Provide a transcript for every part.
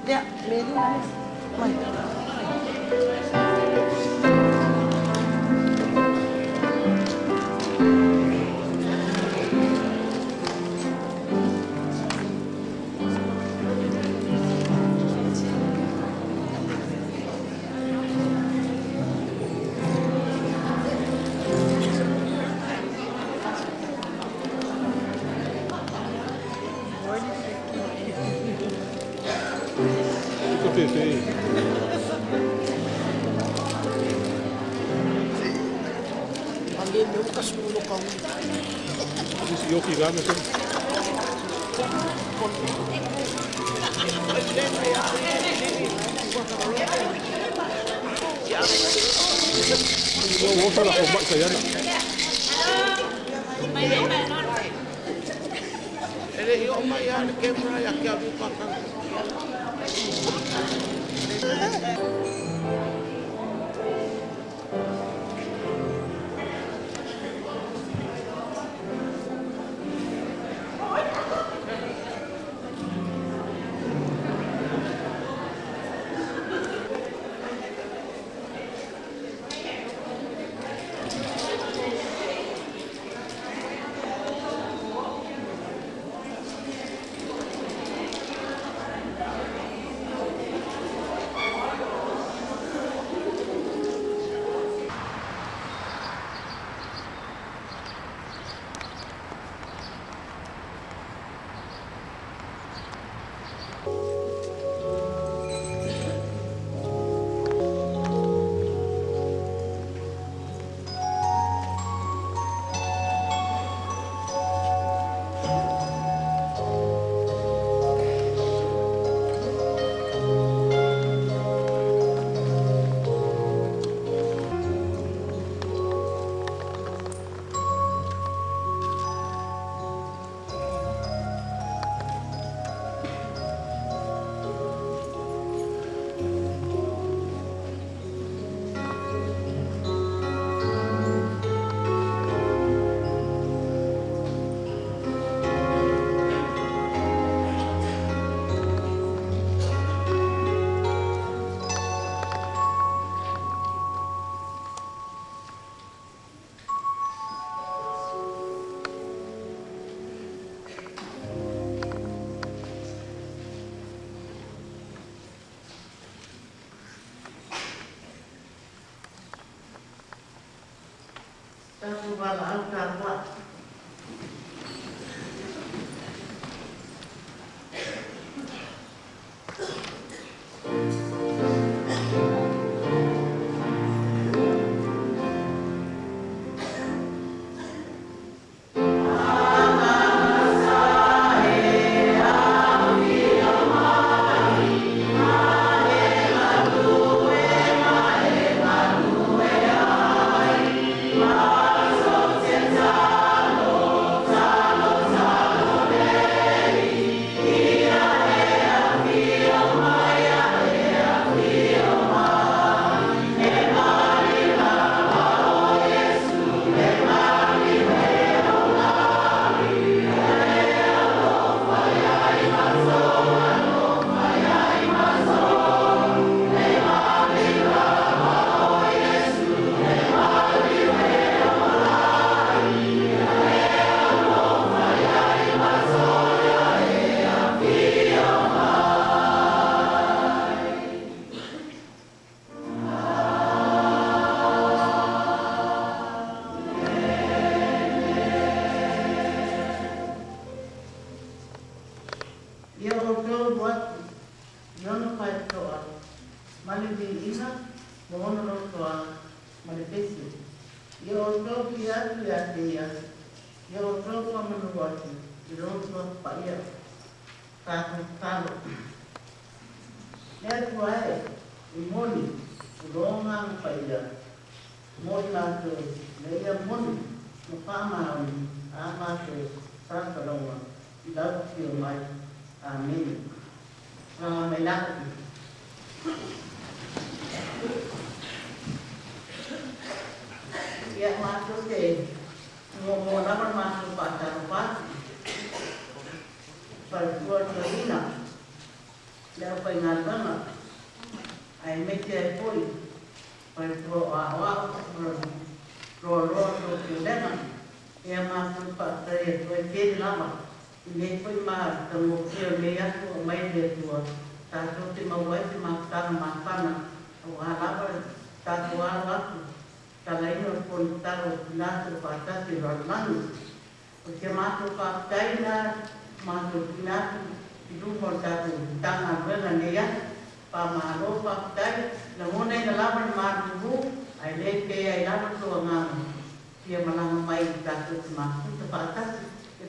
Dia, meron na. May. Perfeito. Ali meu kasulo ka. Disse Yoki lá, mas eu vou falar com o Sayana. Ele ia mai ana quebra ya que abriu para cá. Tahu balaan karwa. Ia o tau watu, iono pai toa, mali di ina, mohono no toa, mali pesi. Ia o tau ki atu ia te ia, ia o tau kua manu watu, i rotua paia, tāku talo. Nea kua e, i moni, i ronga paia, moni mātou, me ia moni, no pāmaoni, a mātou, sākaronga, i lau ki o mai. Amin. May lakot. Iya, matos eh. Mo lama masuk pasar pati. Pertuan kerina. Lepas ingat banget. Ai mece poi. Pertuan awak ro kudena. Ia masuk pasar itu jadi lama. Ini pun mah temu kio dia tu main dia tu. Tahu ti mau buat makan makan. Wah tak waktu. Kalau ini pun taruh nasi pada si Rolman. Jika masuk pakai masuk nasi itu pun taruh tangan beran dia. Pamalo pakai. Namun ini lawan malu. Ada kaya lawan tu ngam. Dia malang mai taruh masuk pada.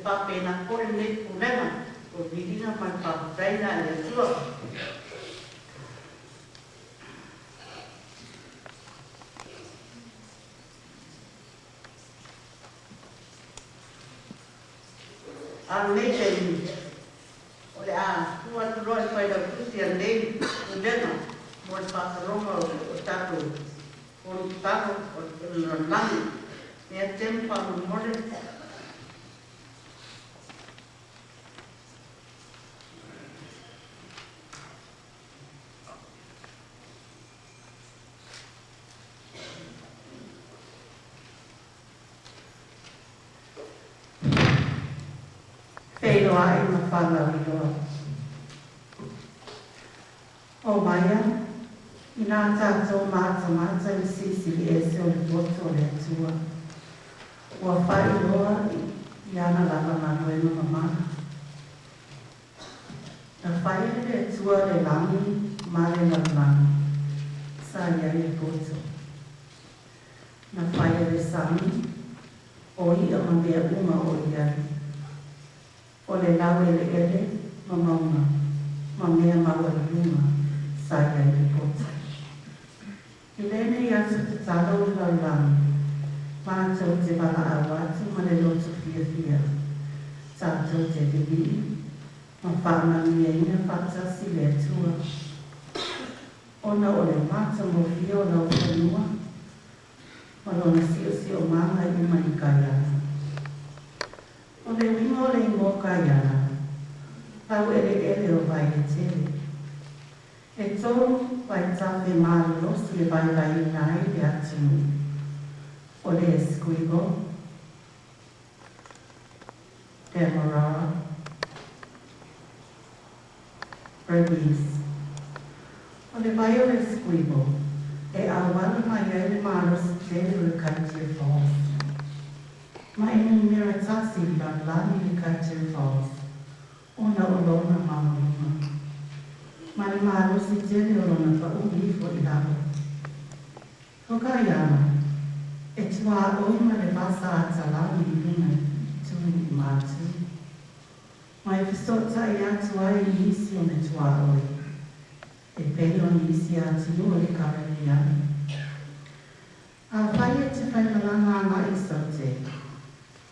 Papai nak pun ni pulang. Jadi nak pakai nak lesu. Almejen, oleh tuan tuan pada Kristian deh, udahlah, mau pasang tahu, pun tahu, renang, ni tempat modern. Pero ai mafala ilo. O maya, ina tato mata sisi ese o boto le tua. O fai loa, yana lava manuelo mamana. Na fai le tua le lami, male na lami. Sa ia le boto. Na fai le sami, o ia mambea uma o iari. O le lawe le ele, mamaunga, mamea maua luma, saya i pota. I lene i atu te talo i laulangi, mātou te wala awatu, ma le loto fia, tātou te bibi, ma whāna mia ina whātasi le tua. Ona o le mātou mo fia o lau whanua, ma lona sio manga i mani kaiana. O le wingo le moka yana, pau ele o vai e tele. E tō vai tawe mālo si le vai nai le atunu. O le esquigo, Demerara, Bernice. O le vai o le esquigo, e awana mai ele mālo si tele le Katia Falls. Ma inu miratasi lani li Katia Falls, ona olona mamaluma. Ma le malu si tele olona pa ulifo i lava. Hokayama, e tua oima le vasa atalani i luna tui i matu. Ma e fisota i atua i nisi o me tua oi. E pelo nisi atu o le karaniani. A whaia te whaimalanga ana i sote.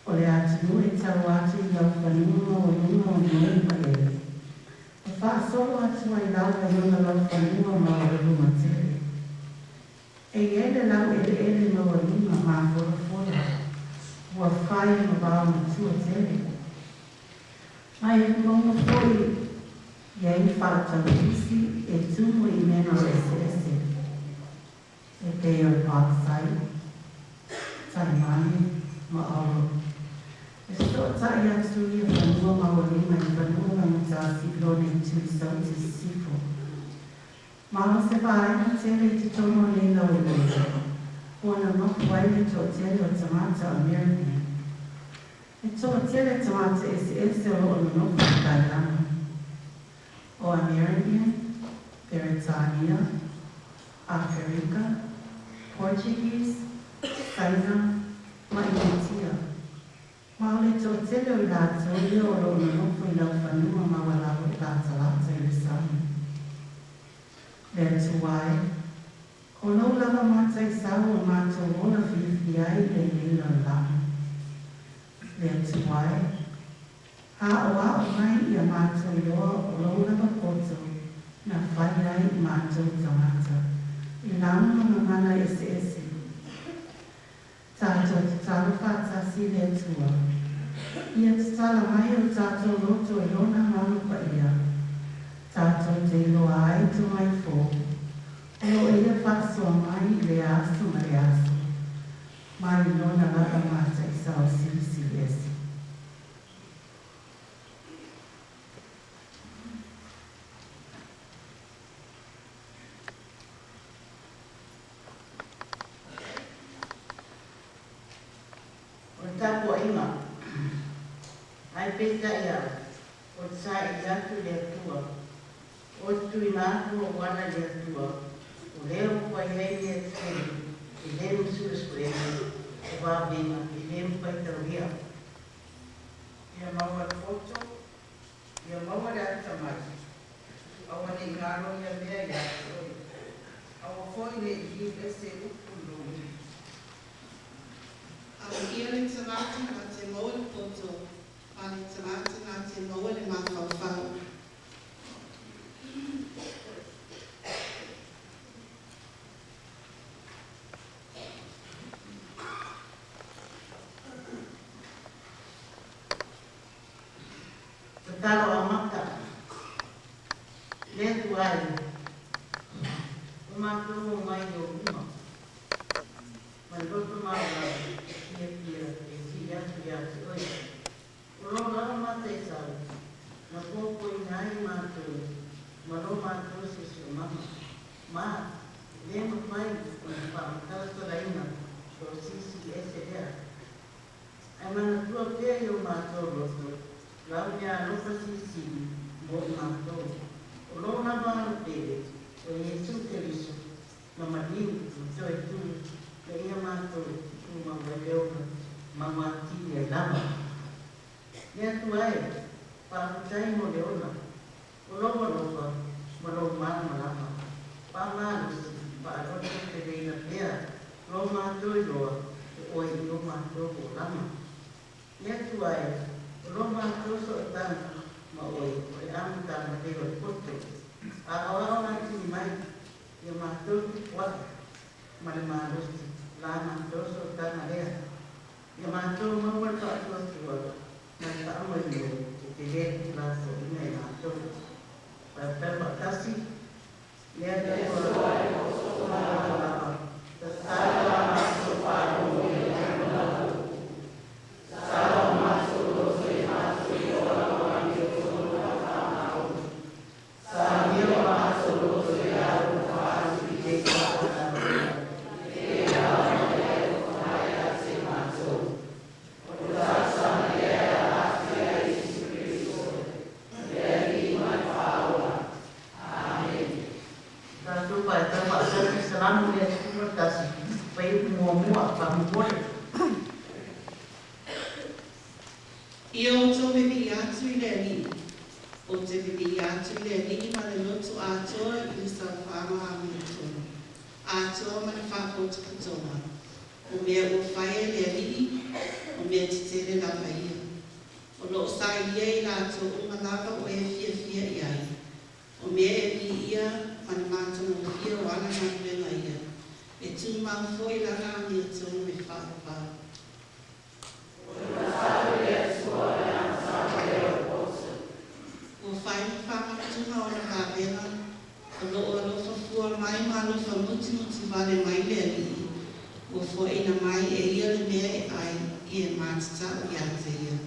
O le atu e tau atu i lau whanuma o luma o noi ma ele. E whaasolo atu ai lau e luna lau whanuma ma o luma tele. E ele lau ele ma o luma ma fora fora. Ua whai ma bao ma tua tele. Mai e mongo foi. Iei whaatau isi e tumu i mena o ese. E peo i pātai. Taimani ma alo. E so tai atu i whanua maolima i whanua ma tāsi glone tui sauti sifo. Mao se whaena tere i te tono ni lau i lea. Ona mapu waile tō tere o tamata American. E tō tere tamata ese o ono nofu Kaiana. O American, Britania, Africa, Portuguese, China, Maitia. Maole tō tele o i lātou i o ono nofu i lau whanua ma walau i lātalata i risani. Lea tuai, ko lau lava mata i sau o mātou ola whiwhi ai le lila lama. Lea tuai, ha o a o mai i a mātou loa o lau lava koto na whai ai i mātou tamata. I lama na mana ese. Tātou te talo whātasi le tua. Ia te tala mai o tātou roto e lona ngānu pa ia. Tātou te loa ai tu mai fō. O ia whāsoa mai le aso ma le aso. Mai lona laka māta i sao sisi esi. Tapo inga, ai peta ia, o sa i atu le atua, o tui nāku o wana le atua, o leo kwa iei le atua, i leo suras ko ea, o wāwenga, i leo pai tauria. Ia maua koto, ia maua le atamai, awa ni ngaro ia mea ia, awa foi le i ese upulu. Ia le tamata na te moa le poto, a le tamata na te moa le mawhawhau. Te talo a mata, le tuai, o mātou mai o uma, mai roto maua, ia, oi. O ronga mata e sau, na kōko I nai mātou, ma ro mātou se su mama. Ma, lema pai, o na whamakautora ina, o sisi ese rea. Ai mana tua pēr o mātou roto, lau mea ropa sisi, mo I mātou. O ronga mātou pēre, o Yesu Keriso, na mariu, o toi tūru, le ia mātou, tu maua leona, mamati e lama. Nea tu ai, whaakutai mo leona, o loa loa, ma lo mana lama. Pāmarusi, whaaroto te reina pēr, lo mātou I loa, e oi lo mātou o lama. Nea tu ai, o lo mātou so e tana, ma oi, o e amutana reo e poto. A awa nati ni mai, e mātou ki waka, ma le marusi, la mātou so e tana rea. Ia mātou maua tātua tua, na tāma I o, te reti laso ina I mātou. Pai pepa kasi, lea te ua, ta tāra mātou whāru I lātou. Tāra mātou roto I mātou I ora wāni o tōna whānau. Tāra mātou roto I aru whāru I te whānau. Ia o tō pepe I atu I le ni, o te pepe I atu I le ni ma le lotu atoa I le sa whāma a mi tōna. Atoa ma le whāpota katoa. O mea o whaia le ni, o mea te tere lava ia. O lo sa ia I lato o malava o e fia I ai. O mea e mi ia ma le mātona o fia o ana na kuenga ia. E tū mau foi lana a mi tōna me whāpapa. O whai whakatunga o na kāpena, o loo alofa fua mai ma alofa muti vale mai le ali, o fua ina mai e ia le mea e ai I e mātata o I ate ia.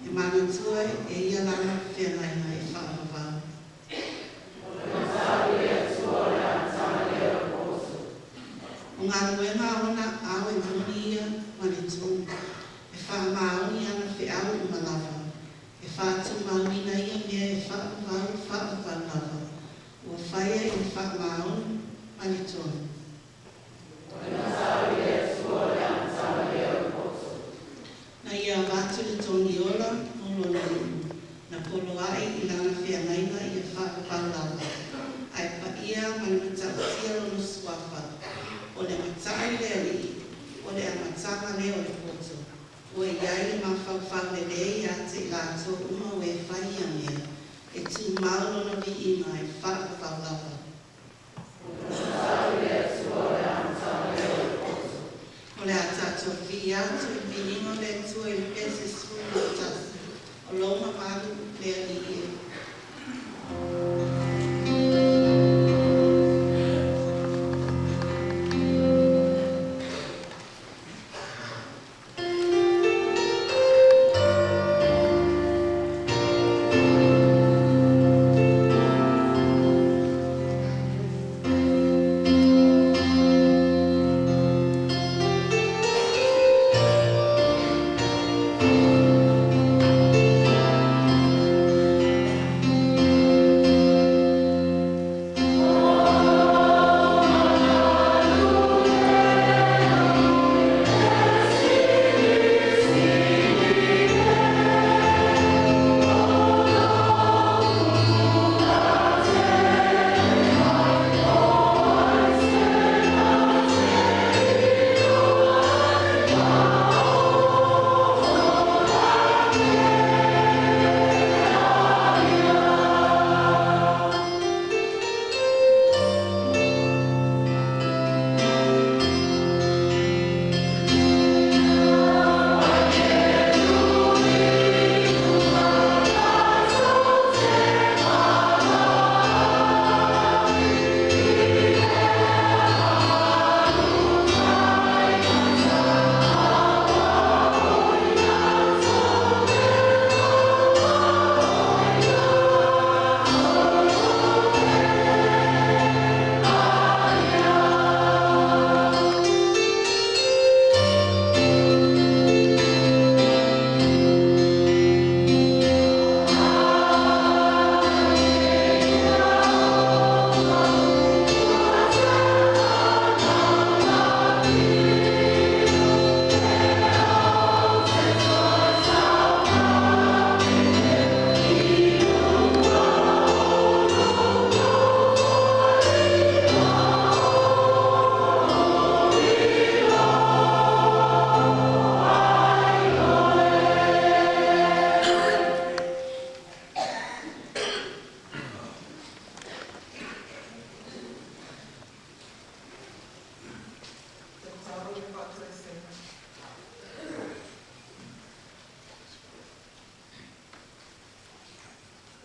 E mana tua e ia lana whenai e whaapapau. O ngā nuenga ona au e muni ia ma le tōngu, e whaamaoni ana whiau I malava. E whātu maunina ia mea e whaapapau lava. O whaia I whaamaoni ma le tōngu. Na ia wātu le tōngi ola, olo na imu. Na polo ai I lana whianaina I e whaapapau lava. Ai pa ia ma le matautia lono suafa. O le matai le ali, o le amatanga leo le poto. O e iai le mawhawhau le lei a te lato uma o e whaia mea. E tū maulo na vi ina e whaapapau lava. O le so e pese su no tasi. O loma paru le ali e.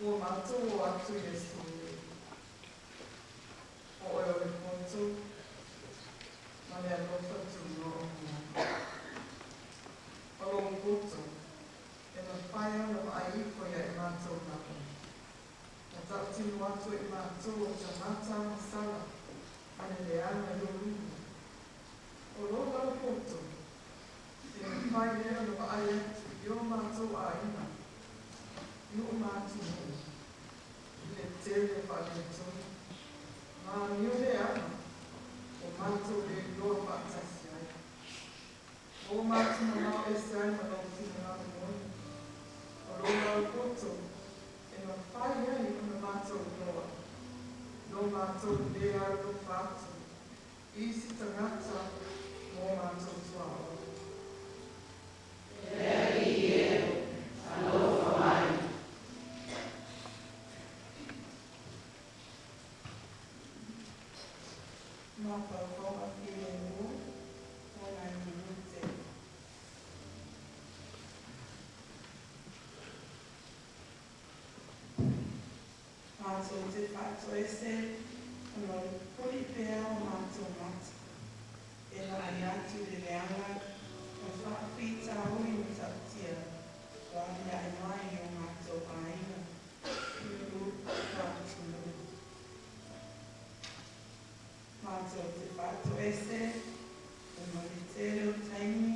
O mātou atu Yesu. O oi oi pontu. Mane alofa tu no o. O lo mputu. E na whaia na maiko ia e mātou nako. Na tautinu atu e mātou o tamata masala. Mane le ana yorunu. O lo lau pontu. E na whaia na maia yo mātou a ina. Yo mātou no. Le tele whaeto. Mā miu le ana. O mātou le loa whaatasi ai. O mātou na nao e sai ma nao tino nā moi. O lo lau poto. E ma whai ai kuna mātou loa. Lo mātou le aro whātu. Isi tangata mō mātou tuao. Mapa konga kire ngu, konga minute. Mātou te whātou ese, ono puri pēr o mātou mata. E la ai atu le leanga, o whakapita hui ni tautia, wāhi ai mai o mātou aina. Iru whātou nui. Mātou te whātou ese, o mori tere o taimi,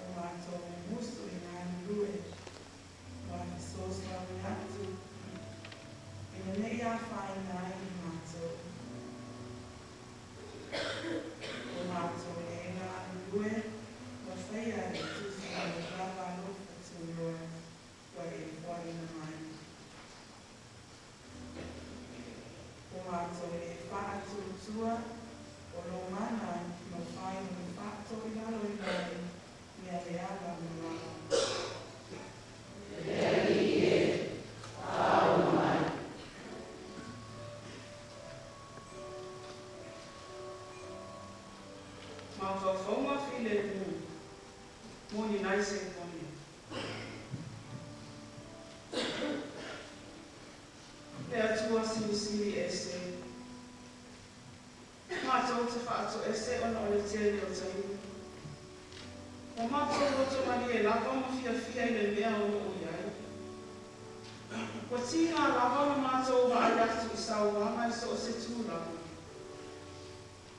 o mātou musu i ngā rue, wāhi sōsa mi atu. Ina nei a whaina i mātou. O mātou e ngā rue, wa whaia i tusi o rawa rofa tu roa, wa e whaina mai. O mātou e whaatu tua, o lo mana whaato e se ona o le tele o tahi. O mātou roto mani e lava ma fia i le mea o o iai. Ko tina lava ma mātou wa ai atu i sauanga i so o se tūlanga.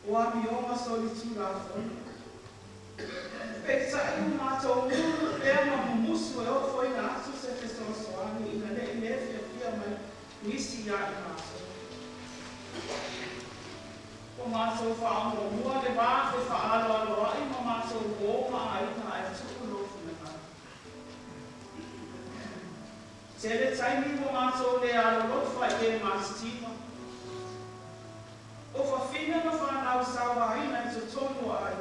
O ami o ma so li tūlanga. Pekta i mātou mulu ea ma mumusu e o foi na atu se te soasoani i na ne fia mai nisi ia i mātou. O mātou whaongo mua le wā te whaalo alo ai ma mātou gōma ai na e tuku lofu na ka. Tere taimi mo mātou le alo lofa i e māstima. O whawhina na whanau sawa haina i to tonu a ai.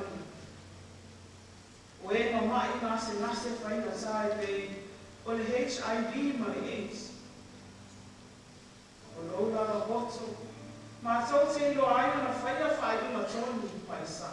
O e no mai nase whaina sae pe o le HIV ma le AIDS. O loula la boto. Mātou te ilo aina na whaia whainga tonu pai sa.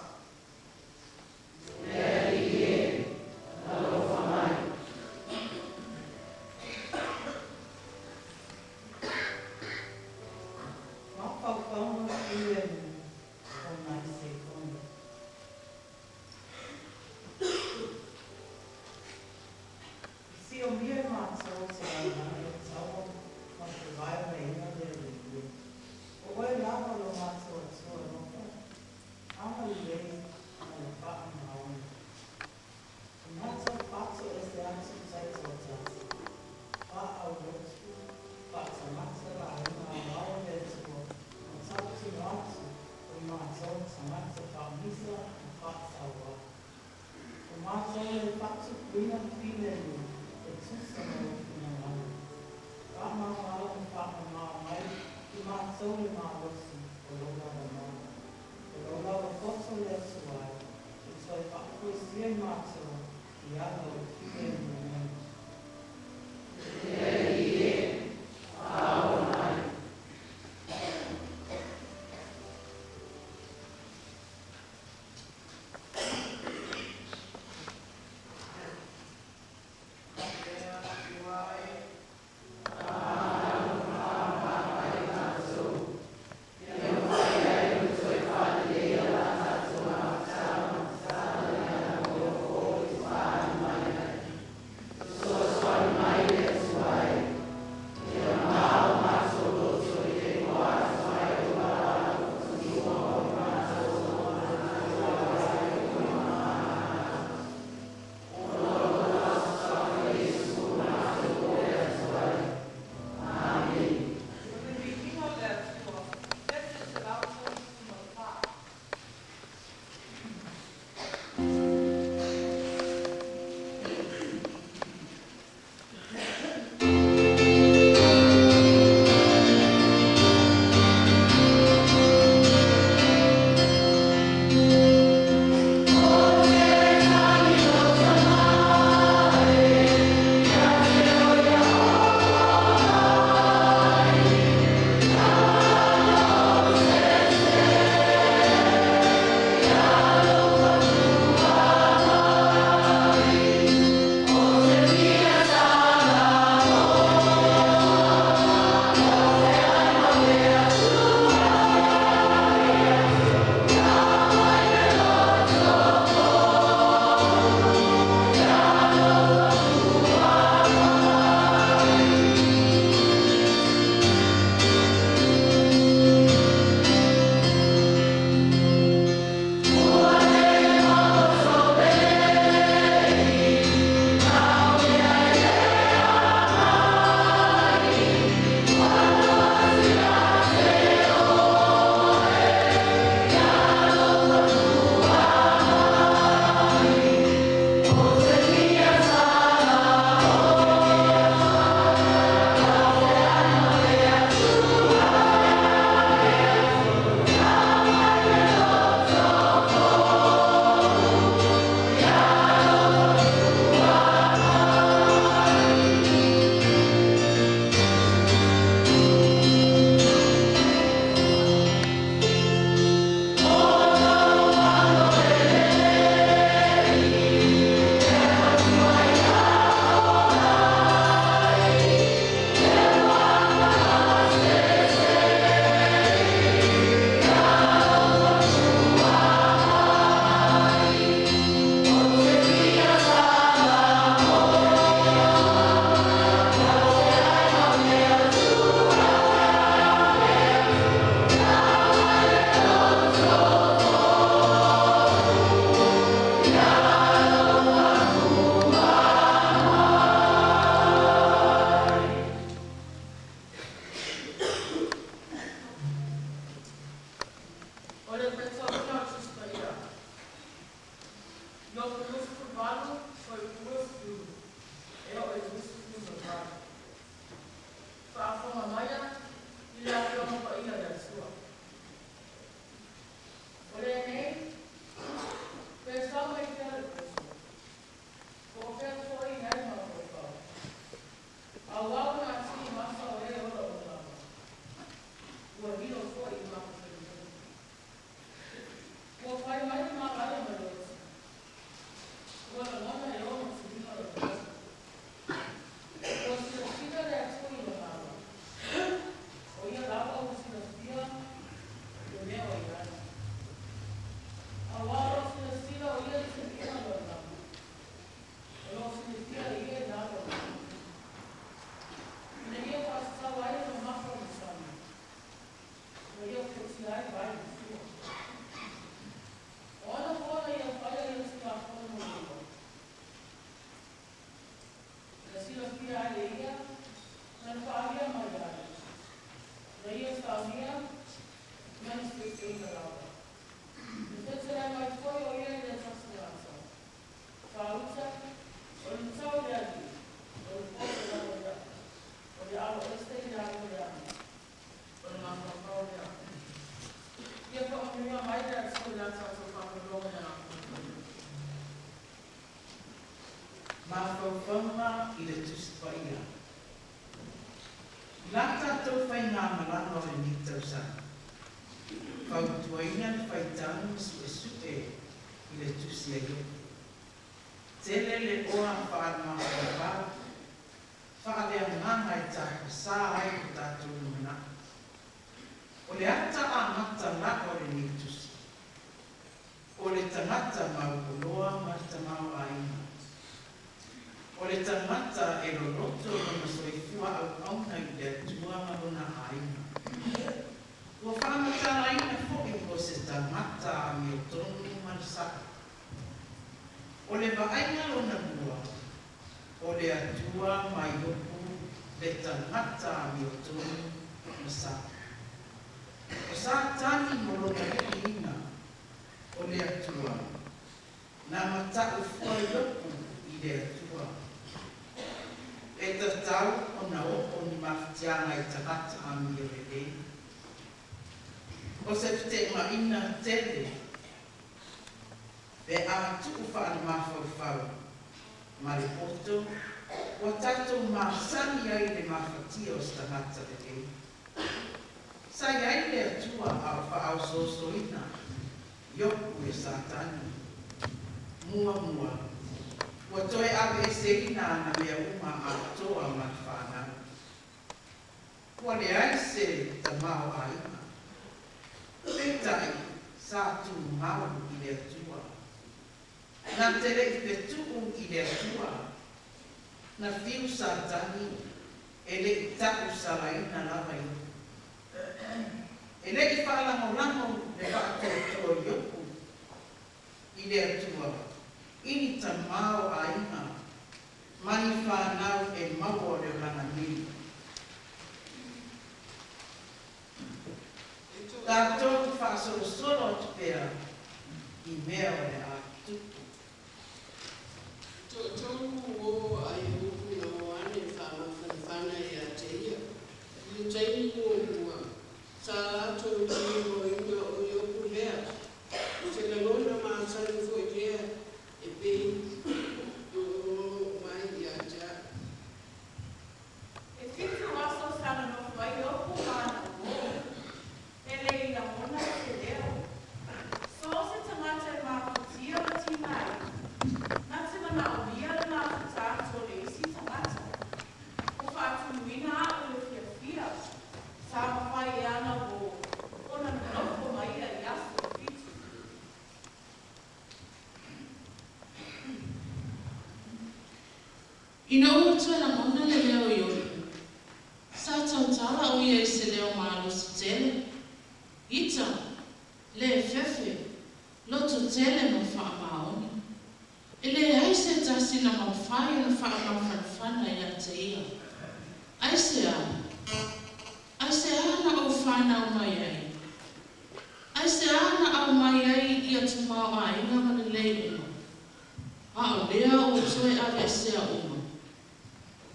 sila pia ale ia, na whaia mai ale. Na ia whaia, mai spese ina lawa. Na tetera mai koe o ia ia tasne asa. Whauta, o ni tau le ali, o ni pōte lawa ia. O ni awa este i lawa ia. O ni mawhakau ia. Ia ka o ni mai rea tsu la tatu whakarong ia. Mawhauwhaunga i le tusi whaia. Nā tātou whai ngā marano e ni tausana. Whautuaina le whaitanu sue i le tusi a ioku. Tele le oa whaarma whakawau. Whaalea nganga i tāka sā ai o tātou lumana. O le ata a mata la o le ni tusi. O le tangata maukuloa martamau aina. O le tangata e loloto na soifua au auna i le atua maruna aina. Ua whamata aina foki ko se tangata a mi o tonu marisaka. O le vaaina o na bua, o le atua mai oku le tangata a mi o tonu marisaka. O sa tani morona ina o le atua, na matau fua oku i le atua. E tatau o na o ni mawhitianga i takata a mi o le lei. O se te maina tele, pe a tuku whaana mawhauwhau, ma le poto, o tatou mawhasani ai le mawhatia o se tangata le lei. Sai ai le atua a whaau sosoina, ioku e satani, mua. Ua toe awe e seina na mea uma a toa ma whanau. Ua le aise ta mao aina. Petai sa tu mau i le atua. Na tere i le tuu i le atua. Na fiu satani e le i taku salaina lava i. E le i whalango le whaatotoa ioku i le atua. Ini ta mau aina, mani whanau e maua le rana nini. Tātou whaasoro tu pēra i mea o le a tupu. Tōku o ai uku na o ane whana e a te ia. I teini mua, sa ato ki o ina o ioku lea. I te langona maa sani fo i lea. E bem do mai a já. E fico aso sana no vai o kumana mo. Ele ina mona se deu. Só se tamate ma tia timai. Na semana o dia na futa tole si tamate. O fatu mina o fia. Sama fai ana o ona no mai a yaso fitu. Ina ua tuela mona le leo iori. Sa tautala o ia i se leo maalo si tele. Ita, le fefe, loto tele no wha maoni. E le aise tasi na mawhai na wha mawhanwhana i a te ia. Aise ana o whana o mai ai. Aise ana o mai ai i a tumau a inga mana le uma. A o lea o toe a esea uma.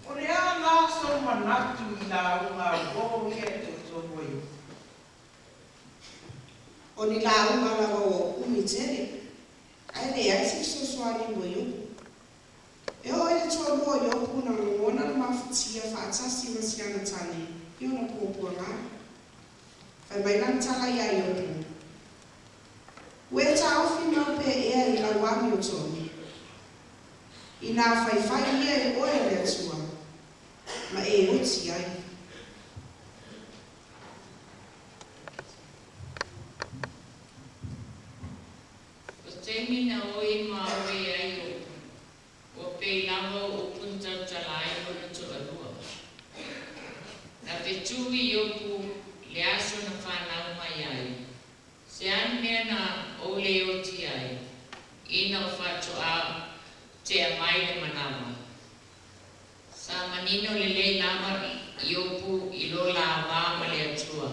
O le a la so manatu i la unga o ke to moi. O ni la unga la o umitere. Ai le ai se so swali mo yo. E o e to mo yo kuna ngona ma futia fa tsasi ma siana tani. Yo na po nga. Fa mai lan tala ya yo. We ta ofi no pe e la wa mi o toni. Ina fai ia e oe le atua. Ma e uti ai. O temi na oi ma oi ai o pei lava o punta talai o na to alua. Na te tui oku le aso na whanau mai ai. Se an mea na o le oti ai. Ina o whato a te a mai le manawa. manino le le nama iopu ilo la vama le atua.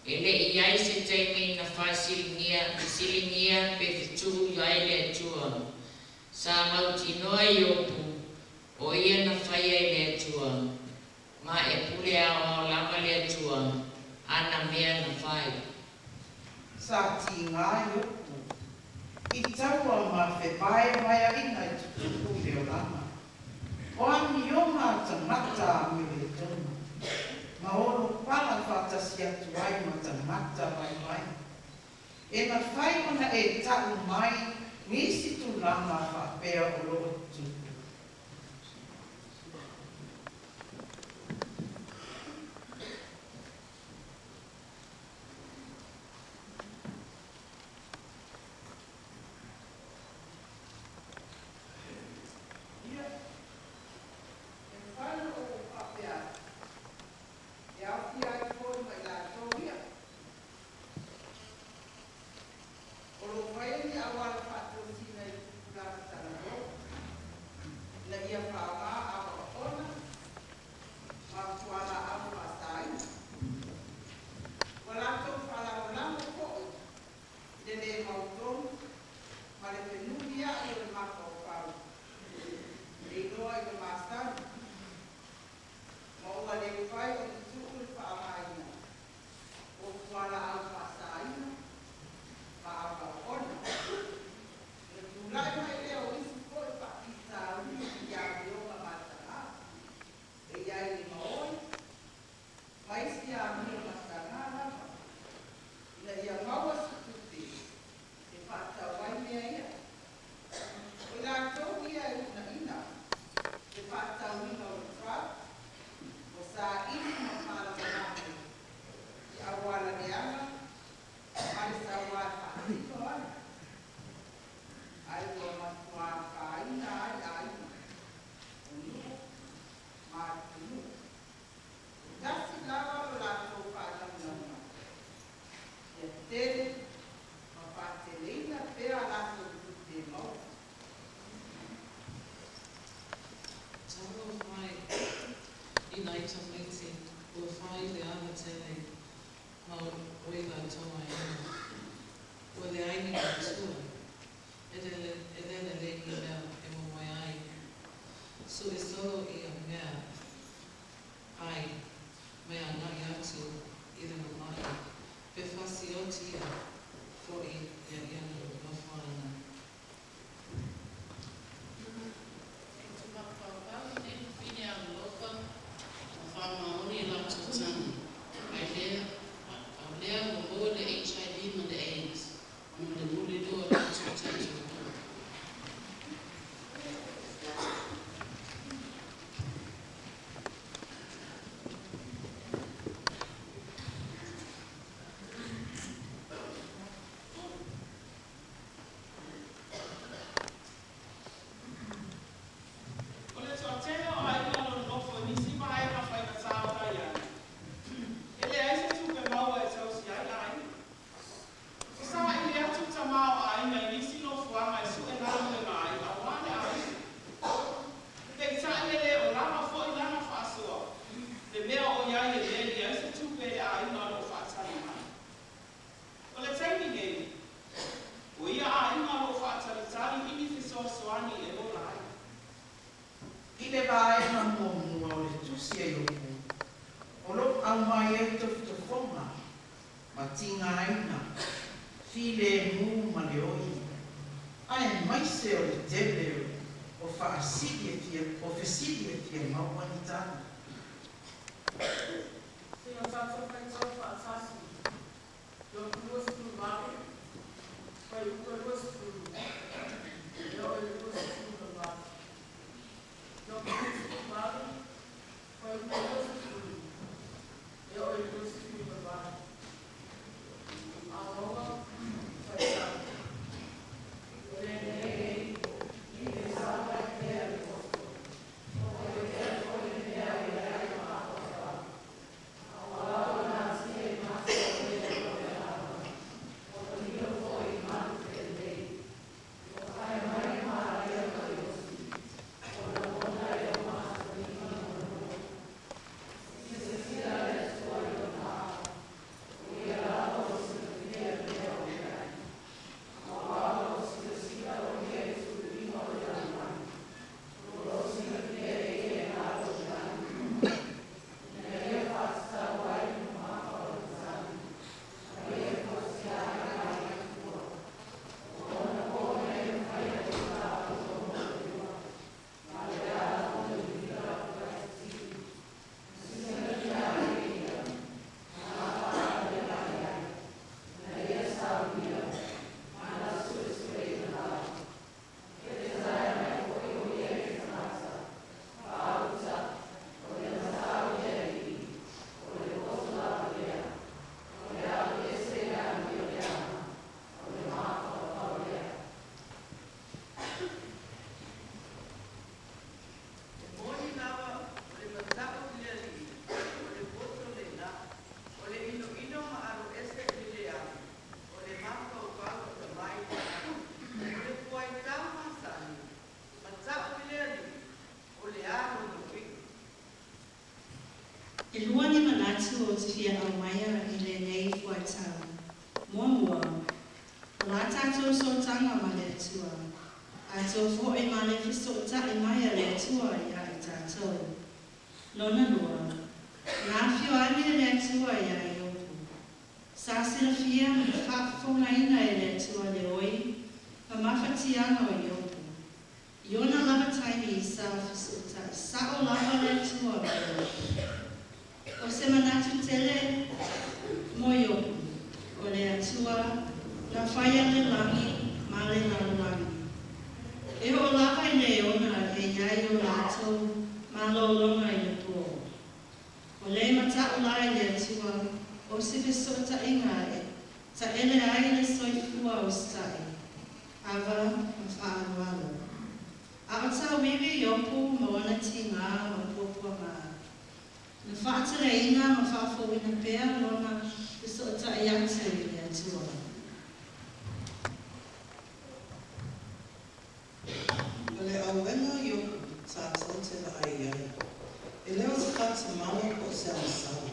Ele iai se taimi na silingia pe fitu iai le atua. Sa mautinoa iopu o ia na whaia le atua. Ma e pule ao lama le atua. Ana mea na whai. Sa ti ngā iopu. I taua ma whepae mai a ina i tutuku leo lama. O ani o ngā tangata me le tonu. Ma oro pala whātasi atu ai ma tangata mai mai. E na whai ona e tau mai nisi tu lama whapea o loo tuku. E lua ni manatu o te fia au maia I le nei fuai tau. Mua, o la tātou so tanga ma le atua. A tō fo e ma le fiso o ta e mai a le atua ia I tātou. Lona lua, nā fio ani le atua ia I opu. Sa sila fia ma whaafonga ina e le atua le oi, ma mawhatianga o I opu. Iona lava taimi I sa fiso o ta, sa o lava le atua ma le opu. O se manatu tele, mo I opu, o le atua, na whaia le langi, ma le langi. E o lava I le ona e iai o lātou, ma lolonga I le pō. O le mata o lai le atua, o se fesota inga e, ta ele ai le soifua o stai. Ava, ma whaarualo. A o ta wiwi I opu, ma wana ti ngā, ma pōpua ngā. Na whaatare inga, ma whaafowina pēr, lona fesota I atu I le atua. O le auenga I oku tātou te ai ai. E leo se kata mana o se amasara.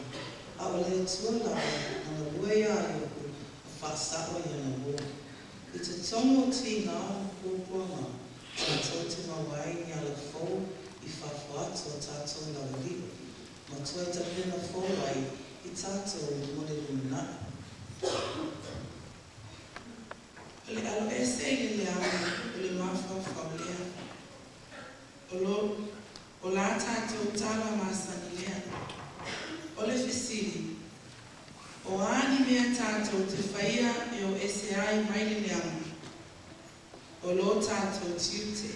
A o le tua lawa na la uea I oku a whaasawa I ana wō. I te tono o ti ngā pōpuanga tātou te mawai ni ala fōu I whawhātu o tātou lawa liwa. Ma tua ta pena fōu ai I tātou I mole lumina. O le alo ese I le ama o le mawhau whaulea. O la tātou tāla māsani lea. O le whisiri. O āni mea tātou te whaia e o ese ai mai le leanga. O lo tātou tiute.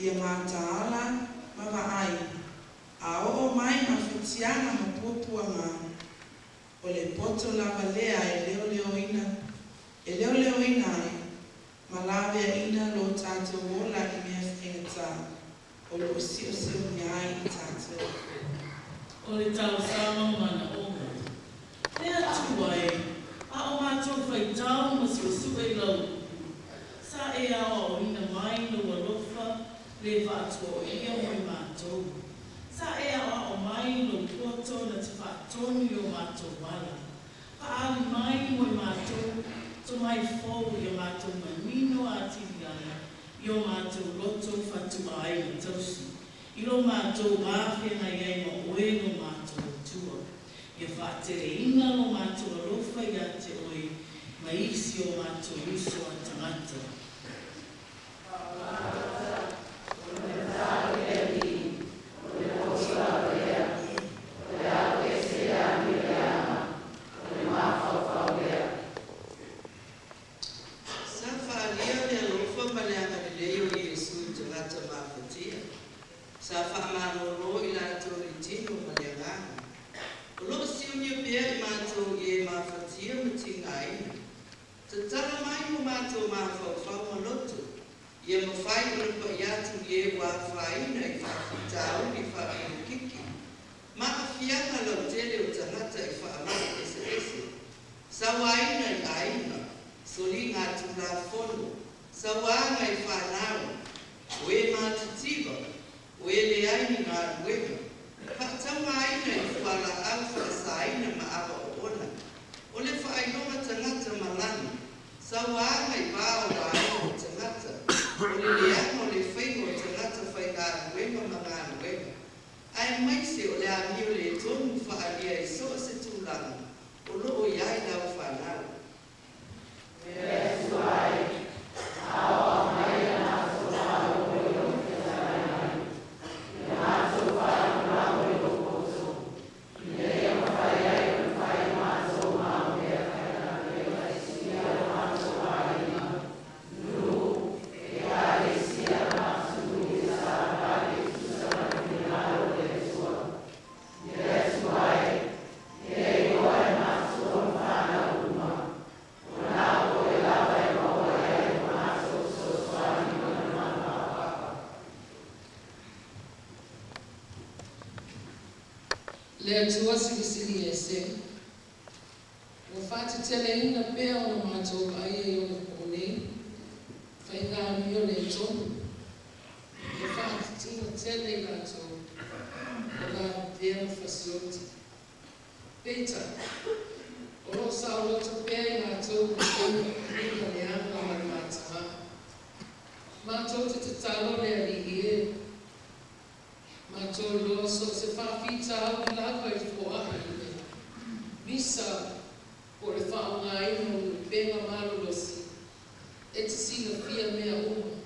Ia mātaala mawa ai. A o mai ma whitianga ma pōpuanga. O le poto lava lea e leo leo ina. E leo leo ina ai. Ma lawea ina lo tātou wola I mea whenga o lo si o se o niai I tātou. O le tau sama mana onga. Te atu ai, a o mātou whai tau ma si o sue lau. Sa e awa o ina mai no walofa le whātua o ia mo I mātou. Sa e awa o mai no poto na te whātonu I o mātou wala. Paali mai mo I mātou, to mai fōu I o mātou manino a tiriana. I o mātou loto whatua ai o tausi. I lo mātou mawhena iai ma oe no mātou tua. Ia whaatere inga no mātou alofa I a te oe, ma isi o mātou uso a tangata. Le atua sili e se. O whāti tele ina pēr o na mātou ai e o na kōnei. Whainga mi o le tonu. E whāti tina tēnei rātou, o ngā tēra whasioti. Peta, o lo sa o loto pēr i rātou, o tēnei leanga mai mātaha. Mātou te talo lea li e. Mātou loa so se whawhita au i laka i whoahi e. Misa, o le whaonga ino i pēnga marolosi, e te sina fia mea uma,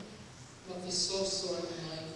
ma te soso anu mai.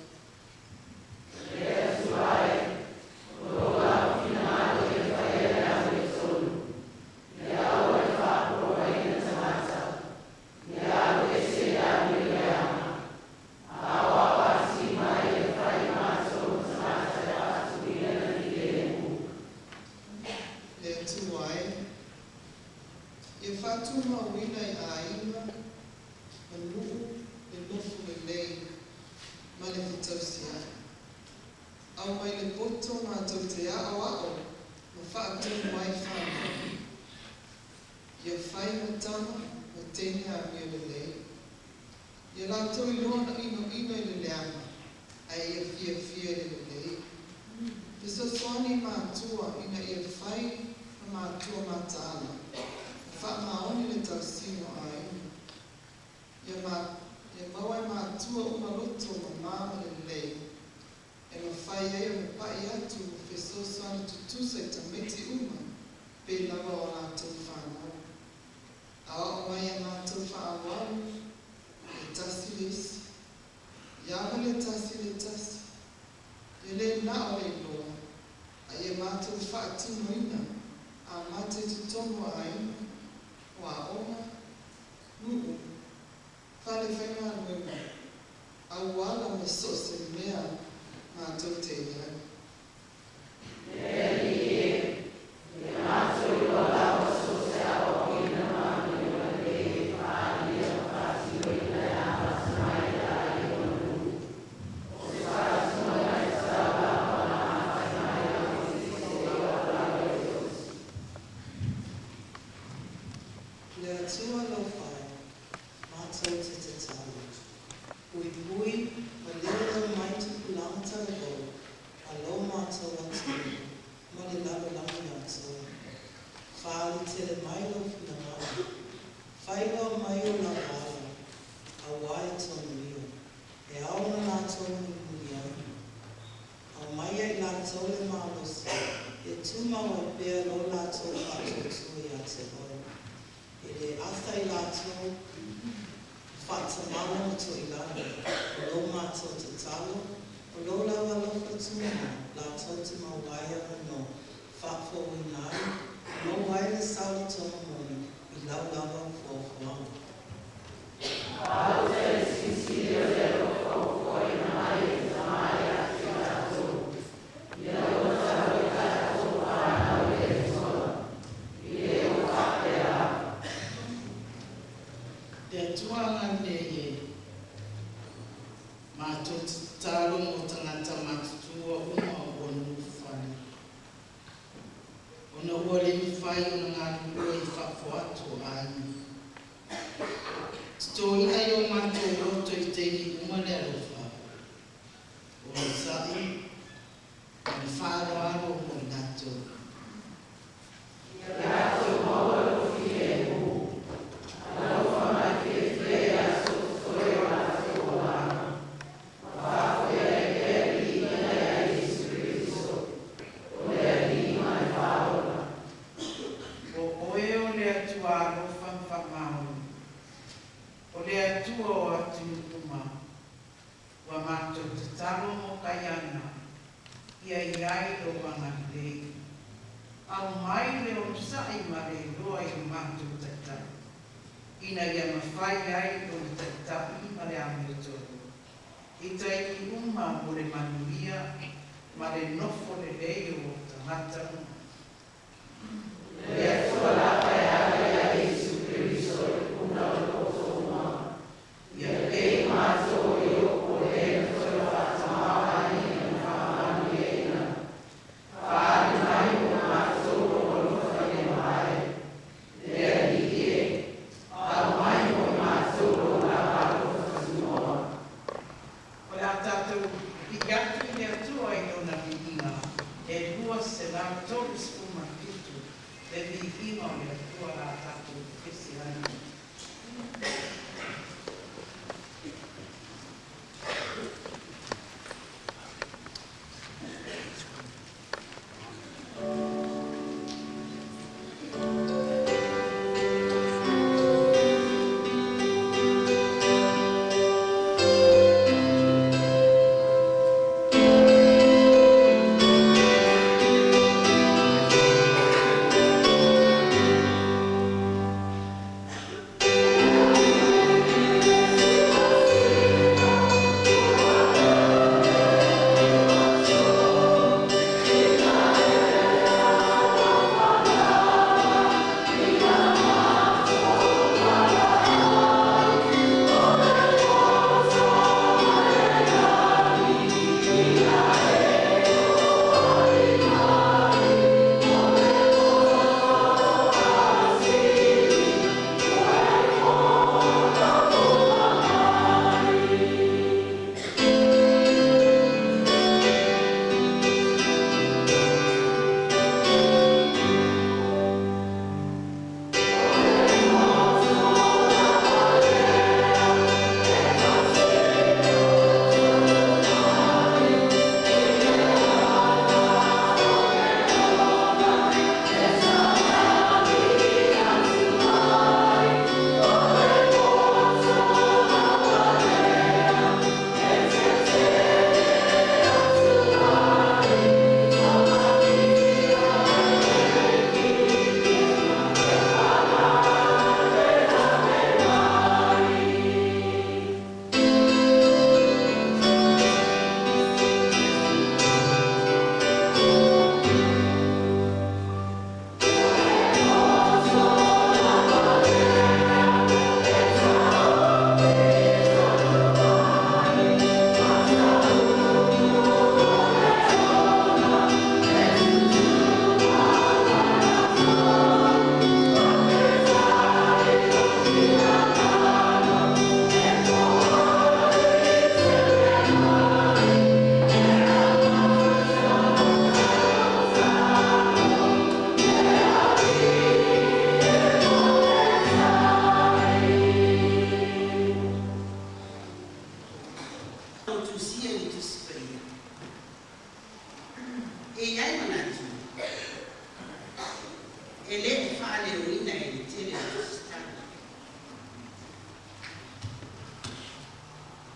Tātou i atu na vihinga, e lua se la tolu skuma pitu, le vihinga o le tua la tapu kesi ani.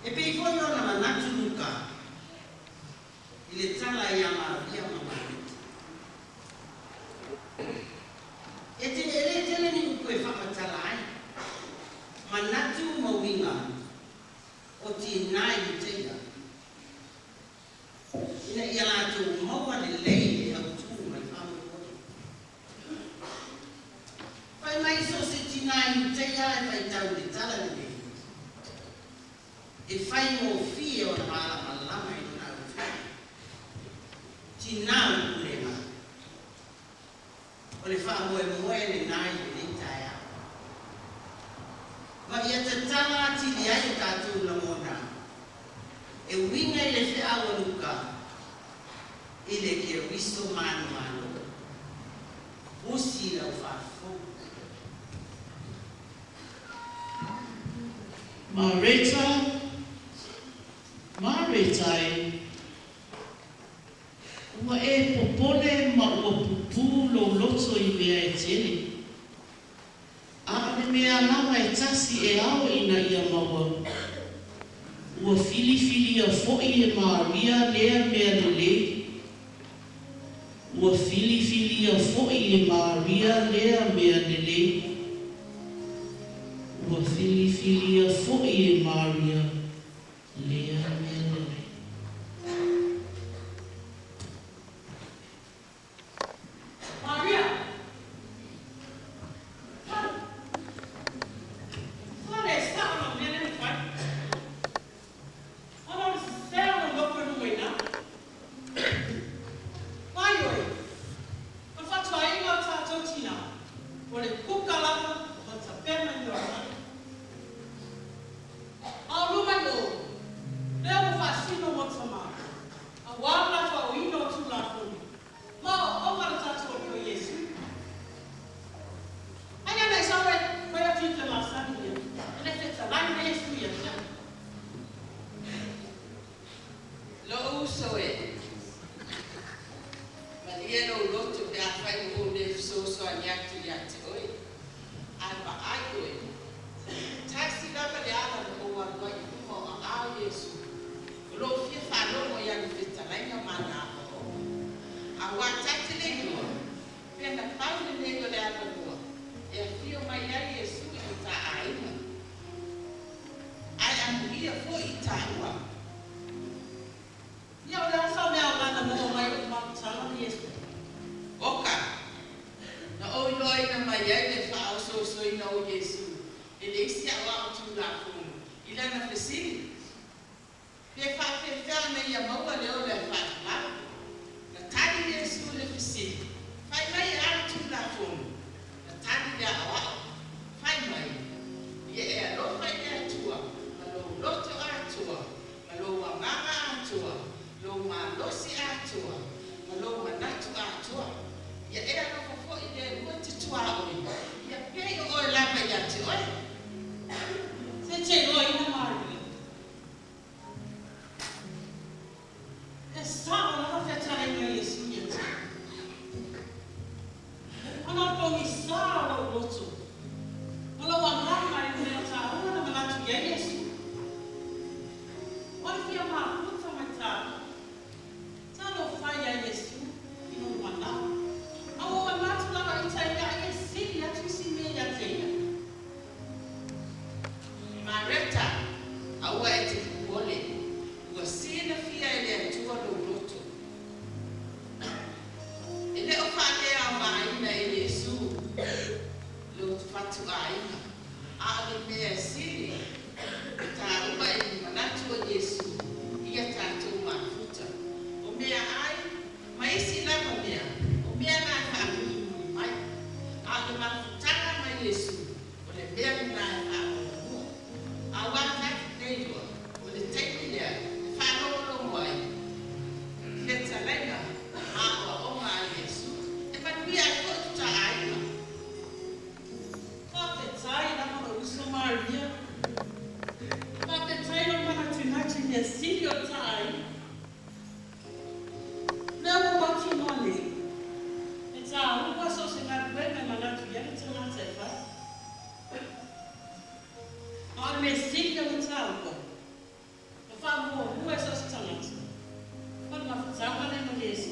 E pe i foi ona manatu luka. I le tala ia maria mamari. E te ele tele ni uku e whakatala ai. Manatu mawinga. O ti nai i teia. Ina ia lātu maua le lei le au tū mai whamu kore. Whai mai so se ti nai i teia e whai tau le tala le lei. E fai mo fie o na mala malama i na utu. Ti nau kulema. O le wha moe moe le nai o le taia. Ma ia te tala ati li ai o tātou la mona. E winga i le whi awa luka. I le kia wiso manu manu. Usi lau whafo. Maretai, ua e popole ma ua pupu lo loto i mea e tele. A ane mea lawa e tasi e ao ina ia maua. Ua fili a fo'i e Maria lea mea lele. Ua fili a fo'i e Maria lea mea lele. Ua fili a fo'i e Maria lea mea lele. All Iero roto pe a whai o le so anyaki yati oi. Ai pa ai oi. Taxi lava le ala no o wai kumo a ao Yesu. Lo fia whalo mo ia ni fita lainga mana o. A wa taxi le no. Pia na pau le nego le ala no. E a fio mai ai Yesu i ta aina. Ai am ia fo i ta ua. Ia o lea whau mea o lana mo mai o makutala ni Yesu. Oka. Na o loi na mai ai le whao so i na o Yesu. E le isi a wao tu la kumu. I lana whesiri. Pia whawhewhea me ia maua leo le whao. Na tari Yesu le whesiri. Whai mai a tu la kumu. Na tari le a wao. Whai mai. Ia e aloha i a tua. Ma lo loto a tua. Ma lo wanganga a tua. Lo ma losi a tua. Ma lo manatu a tua. Ia e aloha fo i le uati tua oi. Ia pei o oi lava i ati oi. Se te roi na mari. E sawa na whawhetare ngā Yesu i ati. Ana tongi sawa o roto. Ana wanganga i mea tā ua na manatu ia Yesu. Oi fia mā puta mai tā. Tano whai a Yesu i no wana. Awa manatu lava i tai ia e siri atu si mea te ia. Mareta, aua e te kuole, ua sina fia e le atua lo roto. E le o whanea o maaina e Yesu, lo whatu aina, a le mea siri, ta ua e manatu o Yesu, ia tātou mafuta. O mea ai, maisi lava mea, o mea nā whaamuni mai, a le mafutana ma Yesu, o le mea nā whaamuni. Awa kaki neidua, o le teiki lea, e whanoro moai. Kia talenga, a o ma Yesu, e manuia e kotu ta aina. Whawhetai na mana uso maria. Whawhetai na mana tunati ni siri o tai. Lea mo waki mole. E tā rua so se ngā kue me manatu iani tanga te whai. Aole me siri o tā rua. E whamua rua so se tanga te. Whanu mawhutanga ne mo Yesu.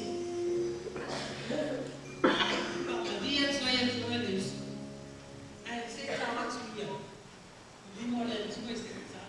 Whakadia toia tua Yesu. Ai se tā watu ia. Limo le tua se tā.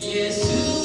Yes, you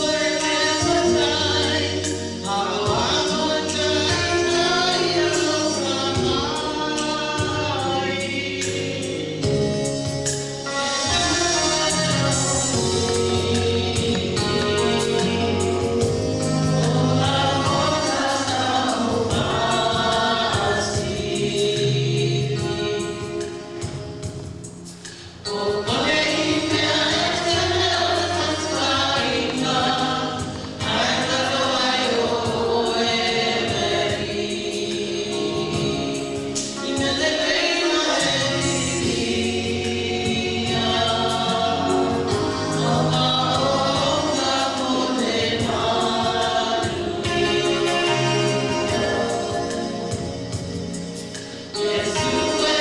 were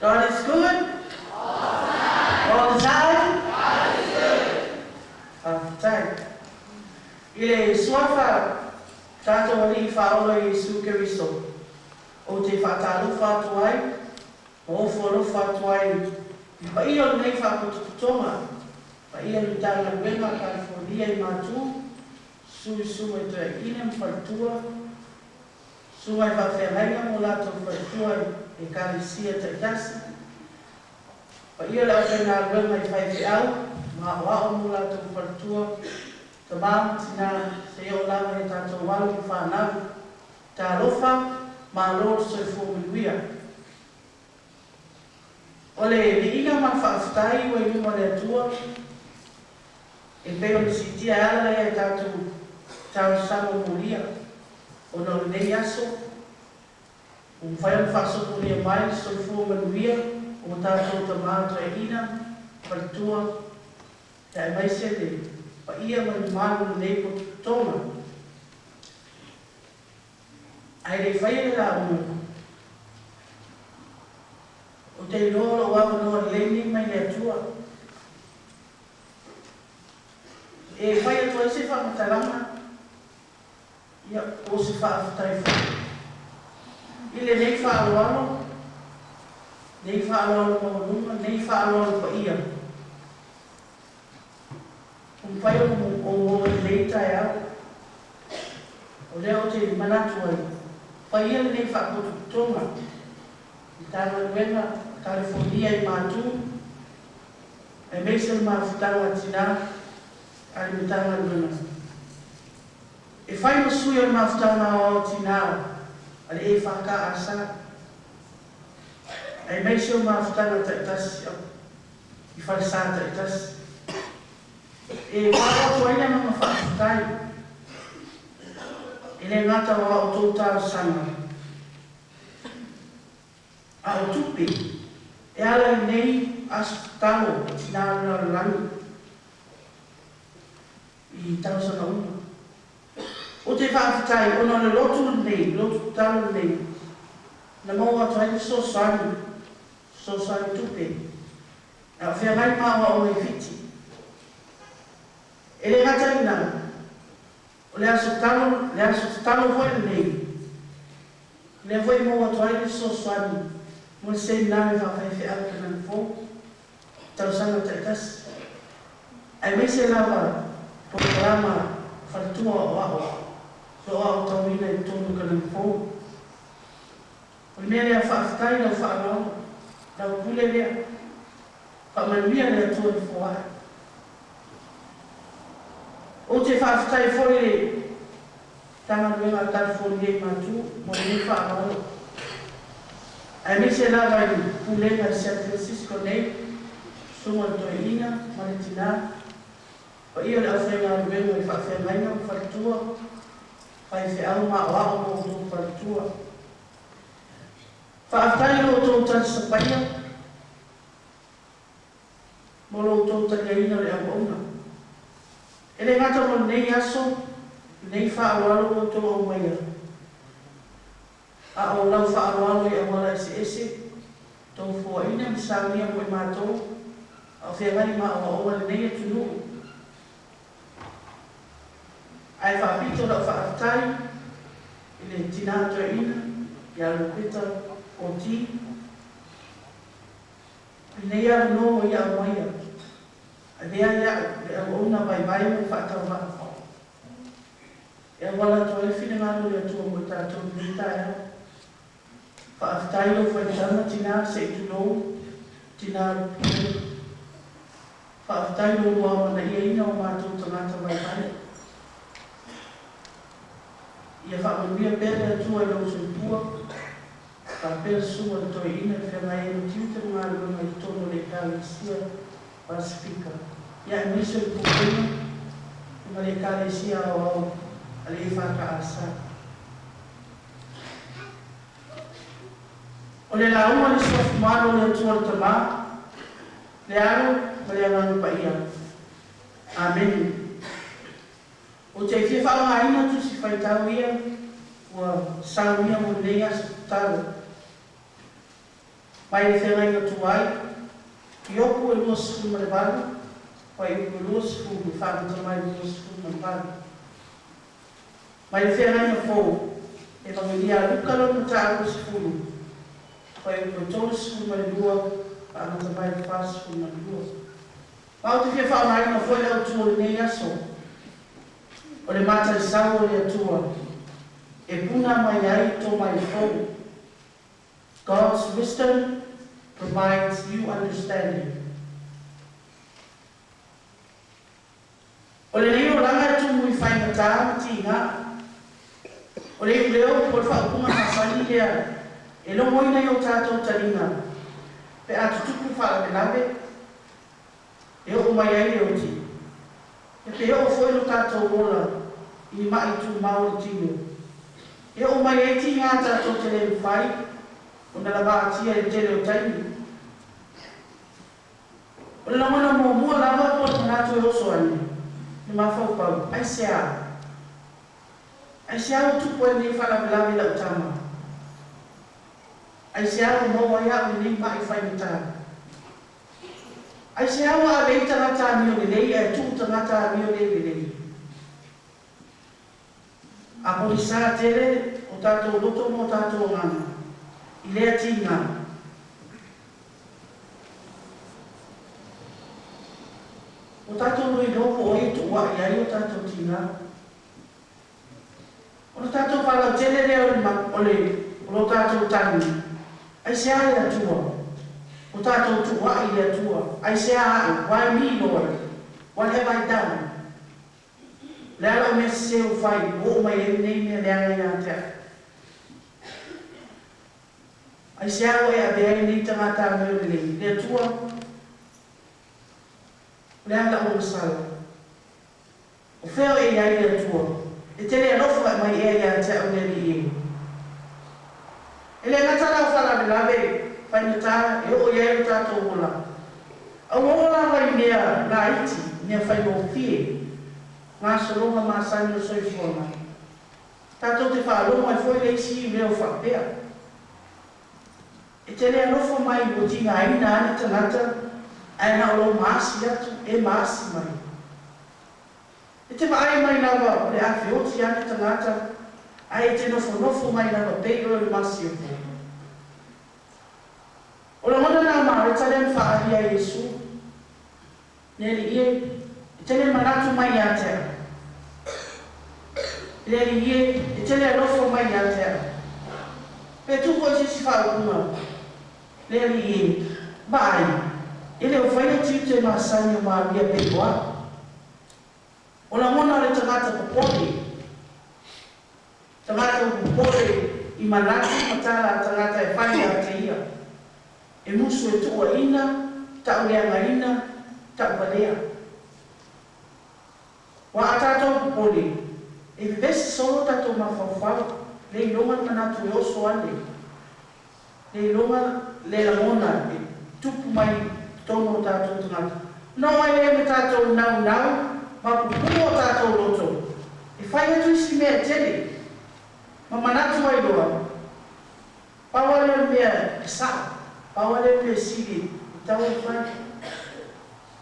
God is good. All the time. Time. Ile suafa tato wali faolo Yesu Keristo. O te whatalu whatuai, o whoro whatuai. Pa ia nei whakututonga, pa ia ni tala wenga California I matu, sui e toe ina mwhartua, sui whawhengainga mo lato whartua e karisia te tasi. Pa ia lau whenga wenga I whaifi au, ma wao mo lato whartua, te maam tina se o lama e tato walu ki whanau, ta lofa, ma lor se fōmiwia. Ole ni ina ma whaaftai wa i mo le atua, e peo ni sitia ala e tatu tau samo moria, o no nei aso, o whai whaso moria mai, so fōmiwia, o tatu ta mātua e ina, partua, ta e mai se le, pa ia mani mānu nei po tōma. Ai le whai la umu, o te loro o awa noa leni mai le atua. E whai atua e se whamataranga, ia o se whaafutai whai. Ile nei whaaloalo, nei whaaloalo maunuma, nei whaaloalo pa ia. Whai o nei tai au, o leo te manatu ai. Whai ia nei whaakotu tonga, I tāna wenga, California I mātū, e meisa mawhutanga tina, ai mitanga luna. E whai no sui o mawhutanga o tina, ale e whaka asa. E meisa mawhutanga ta itasi, I wharisata itasi. E whaka aina ma whakafutai. E le ngata wa o tōtau sanga. A o tupe, e ala nei as talo tina rangi I tau sana uma. O te whaafitai, ona le lotu nei, lotu talo nei, na mau atu haini so sani tupe. A whea mai mawa o e fiti. E le ngata ina, o le aso talo hoi nei, le hoi mau atu haini so sani, mo se nave va fai fe alta na fo tau sana te kas ai me se lava programa fartua o ao so ao tau ina I tonu ka na fo o me le fa aftai na fa no na pule le fa manuia le tu fo a o te fa aftai fo le tanga me ma California matu mo le fa no ai me se lava I pulenga San Francisco nei, suma toina, maritina, pa ia le awhenga ruenga I whawhengainga whartua, whai whi au ma o ao mo tō whartua. Whaaftai lo tō tari sapaia, mo lo tō tari aina le awauna. E le ngata mo nei aso, nei whaawalo mo tō au maia. A o lau whaarwalo I awala ese, tō fua ina mi sāunia mo I mātou, a whengani ma o oa nei e tunu. Ai whaapito rau whaatai, I le tinātua ina, I alu pita o ti. I nei alu no I au maia, a lea le au ona vai mo whaatau maa. E awala tō e whina ngānu le atua mo tātou nita e au. Whaafitai o whaitanga tina se I tunou, tina rupire. Whaafitai o rua mana ia ina o mātou tangata vai vai. Ia whaamanuia pere atua I lau suipua, ka pere sua I toi ina whengai eno tiute ngā runga I tono le kālesia Pasifika. Ia e miso I pukena, ima le kālesia o au, ale e whaka asa. O le lauma le sofu maro le atua le tamā, le aro ma le anganu pa ia. Amen. O te whia whaongaina tu si whaitau ia, ua saunia mo nei aso talo. Mai le whenga inga tuai, ki oku e lua sifu ma le balu, pai oku e lua sifu me whāmata mai lua sifu ma le balu. Mai le whenga inga fōu, e wangiria lukalo na tāru sifu, pai oku e tolu sifu ma le lua, whāmata mai le whā sifu ma le lua. Pau te whia whaamai na fwoi au tua le nei aso, o le mata i sau o le atua, e puna mai ai tō mai fōu. God's wisdom provides you understanding. O le leo langa tu mui whainga tā ti ngā. O le leo por whaupunga masani lea, e lo moina i o tātou taringa. Pe atu tuku whala me lawe, e o mai ai o ti. E pe o foi lo tātou ola, i mai tu maori tino. E o mai ai ti ngā tātou te leo whai, o na lava atia e tele o taini. O le lamana mo mua lava po le natu e oso ane, ni mawhau pau, ai sea. Ai sea o tupu e ni whala me lawe lau tama. Ai sea o maua ia o ni mai whai me tā. Ai sea o a lei tangata mi o le lei, ai tu tangata mi o le lei. A polisa tele o tātou loto mo tātou ngana. I lea tina. O tātou nui nopo o e tu wa i ai o tātou tina. O tātou whalau tele leo o lo tātou tani. Ai sea e atua. O tātou tu wa i le atua. Ai sea ai, why me Lord? What have I done? Lea o me se o whai, o mai e nei me lea ngai a tea. Ai se awa e a bea ni tangata me o lei, le atua, le ala o sala. O wheo e ai le atua, e tele alofu mai e a te au neri e. E le ngatara o whala me lawe, whainata e o iai o tātou ola. Au ola mai mea ngā iti, mea whai o fie, ngā soronga mā sani o soifua mai. Tātou te whaalonga e fwoi leisi i leo whapea. E tele anofo mai o tinga aina ane tangata, aina o lo maasi atu, e maasi mai. E te maai mai nawa, le awhi oti ane tangata, ai te nofo mai nawa, peiro le maasi o po. O la mona nā maa, e tale an whaari a Yesu, neri ie, e tele manatu mai a tea. Neri ie, e tele anofo mai a tea. Pe tuko e sisi whaunga, Leri e bai, ele o whaia tiute ma sani o maa ria peikoa. O la mona le tangata popole. Tangata popole i manatu matala tangata e whaia te ia. E musu e tua ina, tau leanga ina, tau walea. Wa a tātou popole, e vivesi solo tātou ma whawhau, le ilonga manatu e oso ane. Le ilonga le la mona e tupu mai tono tātou tangata. No ai e me tātou nau, ma pupuo tātou loto. E whai atu isi mea tele, ma manatu ai loa. Pawale mea e sa, pawale mea siri, i tau e whai.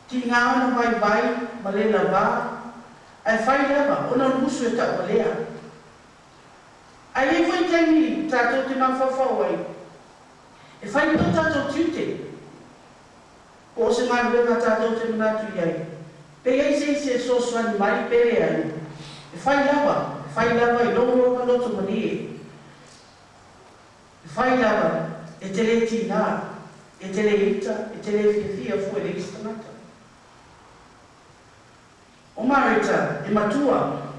Ti ngā ona vai, ma le la wā, ai whai lava, ona musu e tau walea. Ai e whai taimi tātou te mawhawhau ai. E whai no tātou tiute. O se mai wena tātou te manatu iai. Pe ei se sosuani mai pere ai. E whai lava i longo loto mani e. E whai lava e te le tina, e te le ita, e te le whiawhia fua le istanata. O marita, e matua,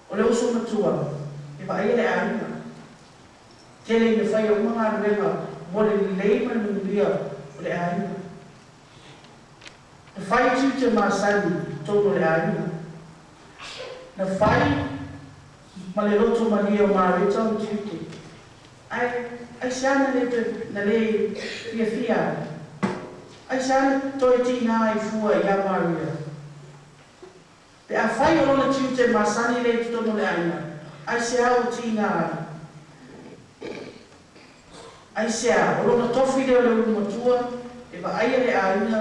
o le uso matua, e wa ele aina. Tele me whai o mga renga, mo le leima numbia o le aina. E whai tute masani, tono le aina. Na whai, ma le loto maria o marita o tute. Ai siana na le fia. Ai siana toi tina ai fua i a maria. Pe a whai o lona tute masani le tono le aina. Ai se au tina Ai sea, o lona tofi leo leo matua, e va aia le aina,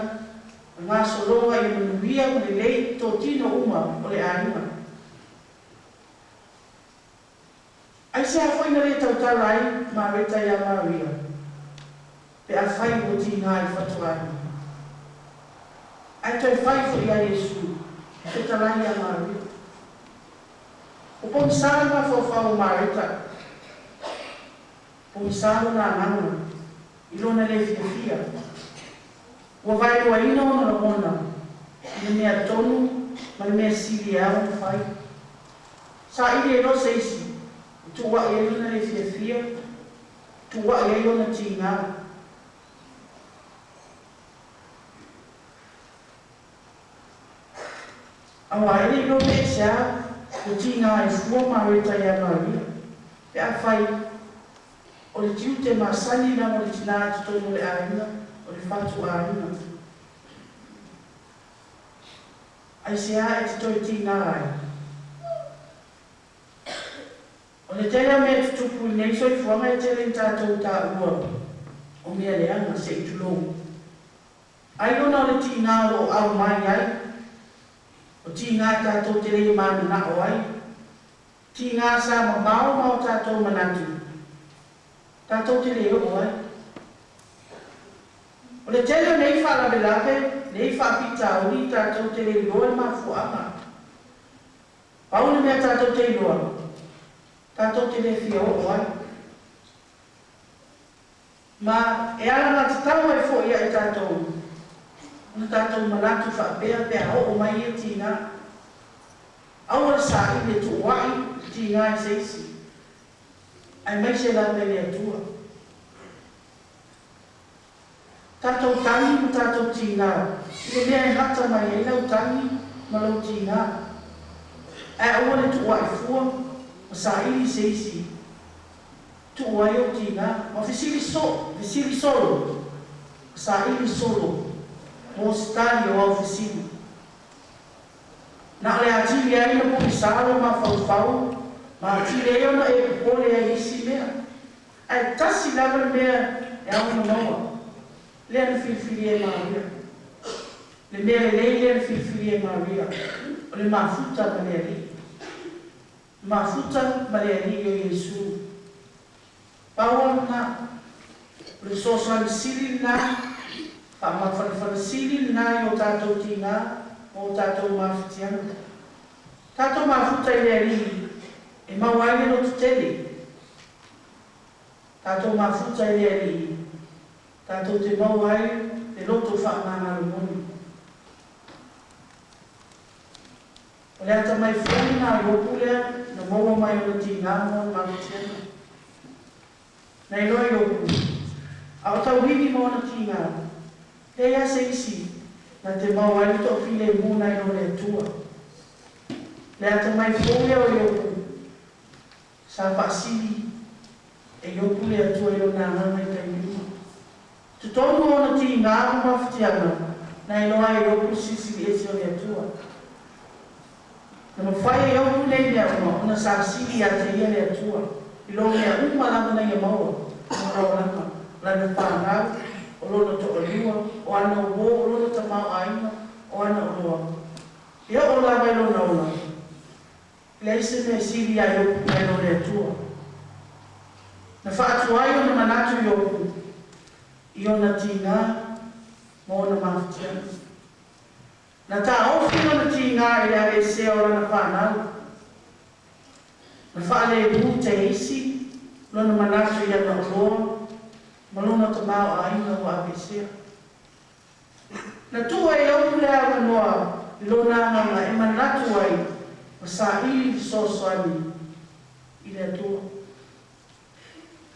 ngā solonga i manuia ma le lei tō tino uma o le aina. Ai sea foi na le tautarai ma reta ia Maria, pe a fai o tina i fatuani. Ai toi fai fo ia Yesu, te tarai ia Maria. O pon sanga fo fau Marita, pon sanga na nanga, ilona le fia. Ua vai ua ina ona la mona, ina mea tonu, ma le mea sili au na fai. Sa ili e no seisi, tu wa e ilona le fia, tu wa e ilona tina. Awa ele ilona e sea, o tina e fua Marita ia Maria, pe a fai, o le tiu te masani na o le tina atu tonu le aina, o le fatu aina. Ai se a e te toi tina ai. O le tela mea tutupu i nei soi fuanga e tele tātou tā ua, o mea leanga se i tulou. Ai lona o le tina o au mai ai, o tina tātou tele i mana na o ai, tina sa mabao mao tātou manatu. Tātou tele o ai. O le tele nei whalavelape, nei whapita o ni tātou tele loa ma fuanga. Pauna mea tātou tele loa, tātou tele fia o ai. Ma e ala ngā tatau e fo ia i tātou. Una tātou manatu whapea pea o mai e tina. Aura sa i le tu wai tina i seisi. Ai mai se la pele atua. Tātou tangi ma tātou tina. I le mea e hata mai e lau tangi ma lau tina. E aua le tu wai fua, ma sa i li seisi. Tu wai o tina, ma fisili solo. Sa i li solo. Mo stali o au fisili. Na le atili ai na po isalo ma fau, ma atili ai ona e kupole ai isi mea. Ai tasi lava mea e au na maua. Lea na filifili e Maria. Le mea le lea na filifili e Maria. O le mafuta ma lea li. Mafuta ma lea li o Yesu. Paua na, le sosan sili na, pa mawhanawhana sili na i o tātou tina, o tātou mawhitiana. Tātou mawhuta i lea li, e mawaile no tu tele. Tātou mawhuta i lea li, tātou te mawaile, e loto whaamana lumoni. O lea ta mai whani nā i opulea, na maua mai o tina mo mawhitiana. Nei loa i opu, au tau hini mo na tina, e ia se isi, na te mau ai to file muna i le tua. Le ata mai fōle o ioku, sa pasili, e ioku le atua i o nā hana i kai lima. Tutonu o na ti ngā mawhitiana, na i loa i ioku sisi li esi o le atua. Na mawhai e ioku nei mea uma, una sa sili a te ia le atua, i lo mea uma lama nei e maua, o lama, lana whanau, o lona toa liwa, o ana uo, o lona tamau aina, o ana uloa. Ia o la vai lona ola. Leise me sili a ioku me lo le atua. Na whaatu ai o na manatu ioku, i o na tina, mo na mawhitiana. Na ta ofi o na tina i le ave se o lana whanau. Na whaale mu te isi, lona manatu i ana uloa, malona te mau aina o APC. Na tua e au le awa noa, lona nganga e manatu ai, ma sa ili sosoani, i le atua.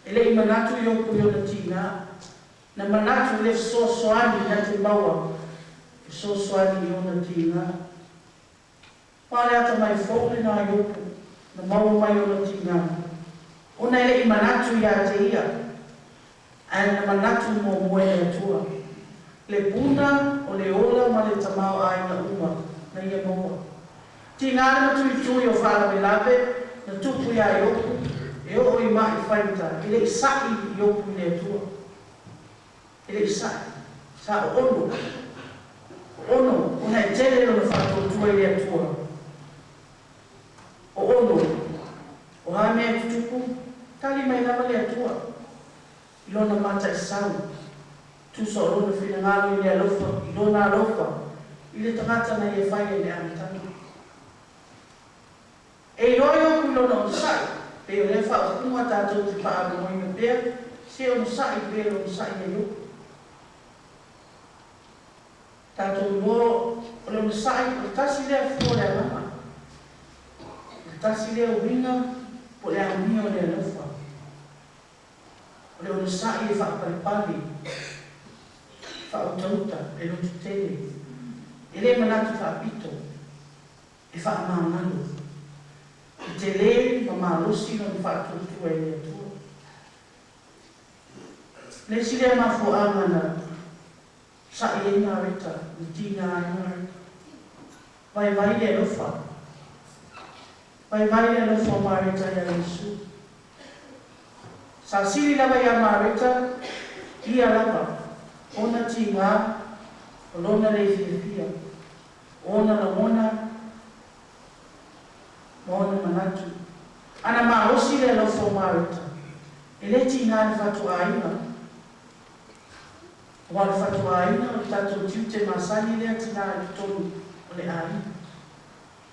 E le i manatu i oku i o na tina, na manatu le sosoani na te maua, e sosoani i o na tina. Pare ata mai fōle na i oku, na maua mai o na tina. Ona e le i manatu i a te ia, ai na manatu mo moe atua. Le puna o le ola ma le tamau aina uma na ia moa. Ti ngāna tui tui o whāra me lape, na tupu ia i oku, E o i mai whaita, ele i sai i opu le tua. Ele i sai, sa o ono. Ono, ona e tele o na whato tua i le tua. O ono, o ha mea tutuku, tali mai lava le tua. I lona mata i sau. Tu so lona whina ngalo i le alofa, i lona alofa. I le tangata na i e whaia i le amitani. E roi o ku lona o sai, pe o le wha o kunga tātou te paa mo i me pēr, se o sai pe o sai e yo. Tātou moro o le sai, o tasi lea fua le mama. O tasi lea o ringa, po le amia o le alofa. O le o sai e wha paripali, wha o tauta, e lo tutele. E le manatu wha pito, e wha maangalo. I te le, ma malosi no whātutua e le atua. Le si le mafu amana, sa e ngā reta, ni tina a ngā reta. Vai le lofa. Vai le lofa mā reta ia Yesu. Sa siri lava ia mā reta, ia lava. Ona ti ngā, o lona le fia. Ona la mona, Mona manatu. Ana maosi le lofo marita. Ele tina ni fatu aina. Wale fatu aina, o tato tiute masani le tina ni tonu o le aina.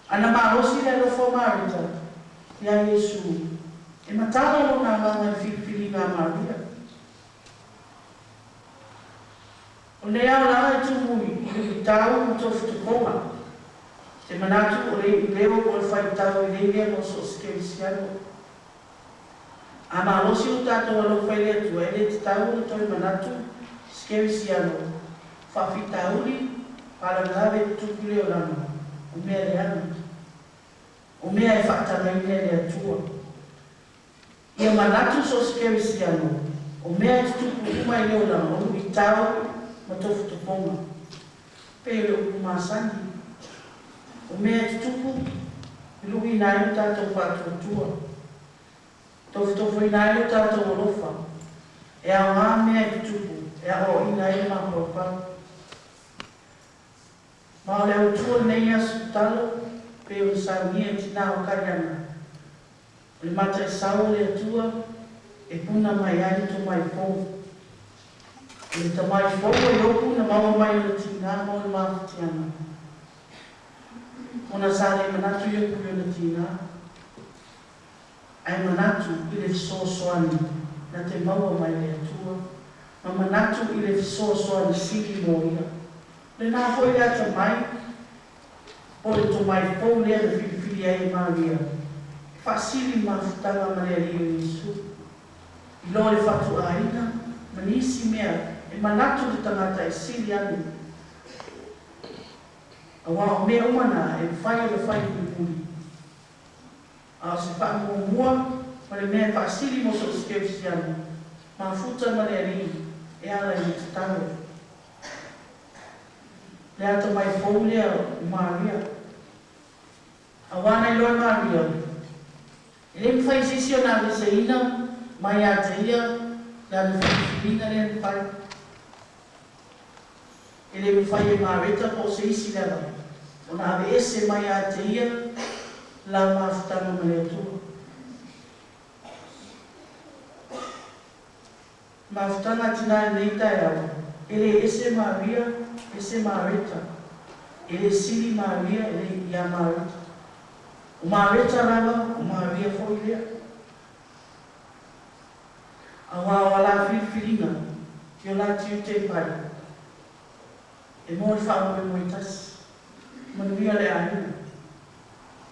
Ana maosi le lofo marita. Ia Yesu. E matala lo na nganga filipili ngā Maria. O le au la tu mui, i tau o tofu tukoma. Te manatu o le leo o le whaitau i leilea mo so skerisiano. A maalosi o tātou alo whaile atua, ele te tau o toi manatu skerisiano. Whawhitauli, para ngāwe tuku leo lana, o mea le ana. O mea e whaatamai le atua. Ia manatu so skerisiano, o mea e tuku umai leo lana, o i tau ma tofu tuponga. Pere o kumasani. O mea te tupu, i luhi nai o tātou whātua tua. Tofu i nai o tātou olofa. E a ngā mea te tupu, e a o i nai o mā Ma o leo tua nei asu talo, pe o saunia tina o kariana. O le mata e sau le atua, e puna mai ai to mai pou. O le tamai pou e opu na maua mai o le tina mo le mawhatiana. Ona sale manatu yo ku na tina. Ai manatu i le soani na te maua mai le atua. Ma manatu i le soani siki moia. Le nā hoi le ata mai, o le to mai pou lea le whiwhiri ai Maria. Whasiri mawhutanga ma lea rio Yesu. I lo le whatu aina, manisi mea, e manatu le tangata e siri anu. Awa o mea umana e whai o le whai kuri. A se wha mua, ma le mea whaasiri mo so skevisiano. Ma futa ma le ri, e ala i te taro. Le ata mai fau lea Maria. Awana i loa Maria. E le mwhai sisi o nā viseina, mai a te ia, le anu whakifirina le anu whai. E le mwhai e Marita po se isi lewa. O nā ave ese mai a te ia, la mawhutanga ma le atua. Mawhutanga tina e nei tai awa. Ele ese Maria, ese Marita. Ele siri Maria, ele ia Marita. O Marita rava, o Maria foi lea. Awa wala whiwhiringa, ki o la tiu te pai. E mōi whaamore moi tasi. Manuia le aina.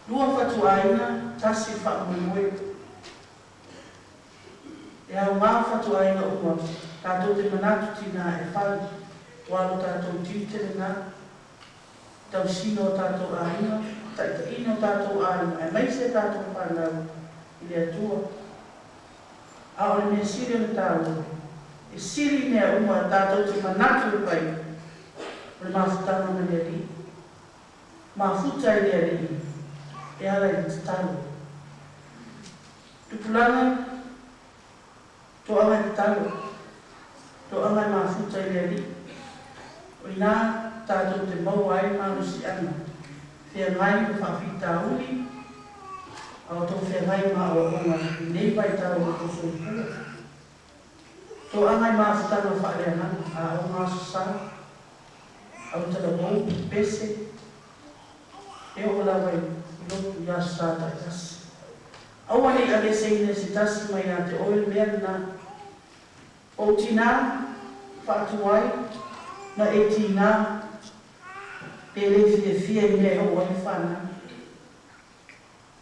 Lua whatu aina, tasi whaamore moi. E au ngā whatu aina ua, tātou te manatu tina e whai. Walo tātou tiu te ngā. Tau sino tātou aina, taita ino tātou aina. E maise tātou whanau i le atua. A o le mea siri o le tāua. E siri mea ua tātou te manatu e pai. Le mawhutanga ma le ri. Mawhuta i le ri. E ala i te talo. Tupulanga, to anga talo, to anga mafuta ili o ina tātou te mau ai manusi ana. Whia ngai o whawhita uli, au tō whia ngai ma o onga nei pai tau o tō soipua. Tō angai mafuta no whaarea nana, a o ngā sasara, au tala mou, pese, e o la wai, loku ia sata yasi. Aua ni ake seine si tasi mai a te oil mea na o tina whaatuai na e tina pe lefi e fia i mea o ai whana.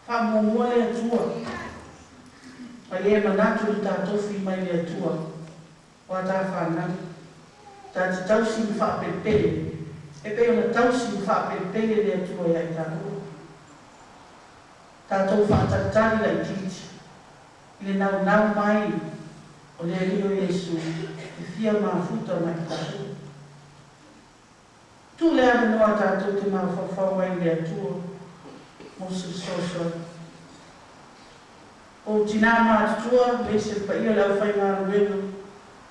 Whamomua le atua. Mai e manatu i tā tofi mai le atua. O a tā whana. Tā te tausi i whaapepele. E pe ona tausi i whaapepele le atua i ai tā rua. Tātou whaatatari lai titi, i le nau mai o le rio Iesu, i whia mafuta mai tātou. Tū le ana noa tātou te mau whawhau ai le atua, mo se sosoi. O tina mātutua, me se paia lau whai ngā ruenu,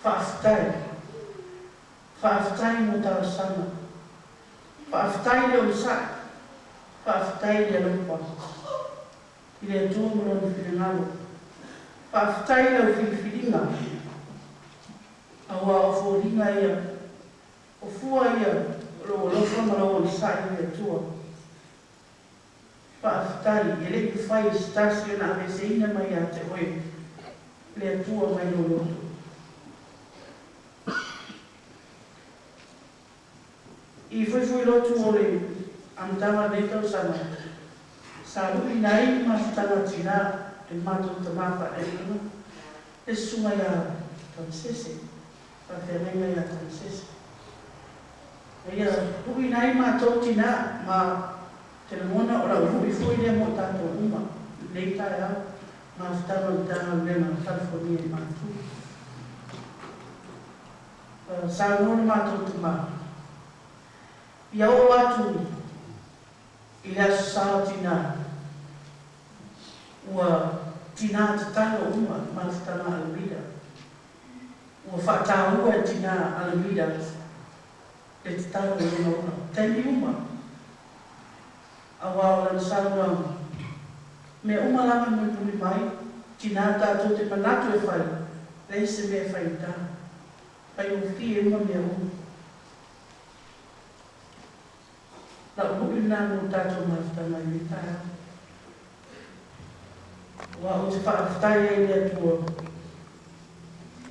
whaafitai. Whaafitai mo tāra sana. Whaafitai le o sa, whaafitai le lupa. I le atua mo lona whiringalo. Whaafitai lau whiriwhiringa. Aua o fōringa ia. O fua ia, o lofa mara o lisai le atua. Whaafitai, e le ki whai stasi ona ave seina mai a te oe. Le atua mai no loto. I fui lotu o le amtama nekau sana. Sa lui nai mafutanga tina te matou te mapa e ina. E sunga ia tansese. Pa whenenga ia tansese. E ia lui nai matou tina ma te mona ora ui fui le mo tato uma. Nei tai au mafutanga i tanga lema California i matou. Sa nona matou te mapa. Ia o atu i le aso sao tina. Ua tina te talo uma mafutanga alamida. Ua whaatahua tina alamida le te talo una. Teni uma. Awa o lana sauranga. Me uma lama me puli mai, tina tātou te manatu e whai, reise me e whai tā. Pai o fi e uma mea uma. La uhi nā mo tātou mafutanga i me tāia. Wa o te whaaftai e lea tua.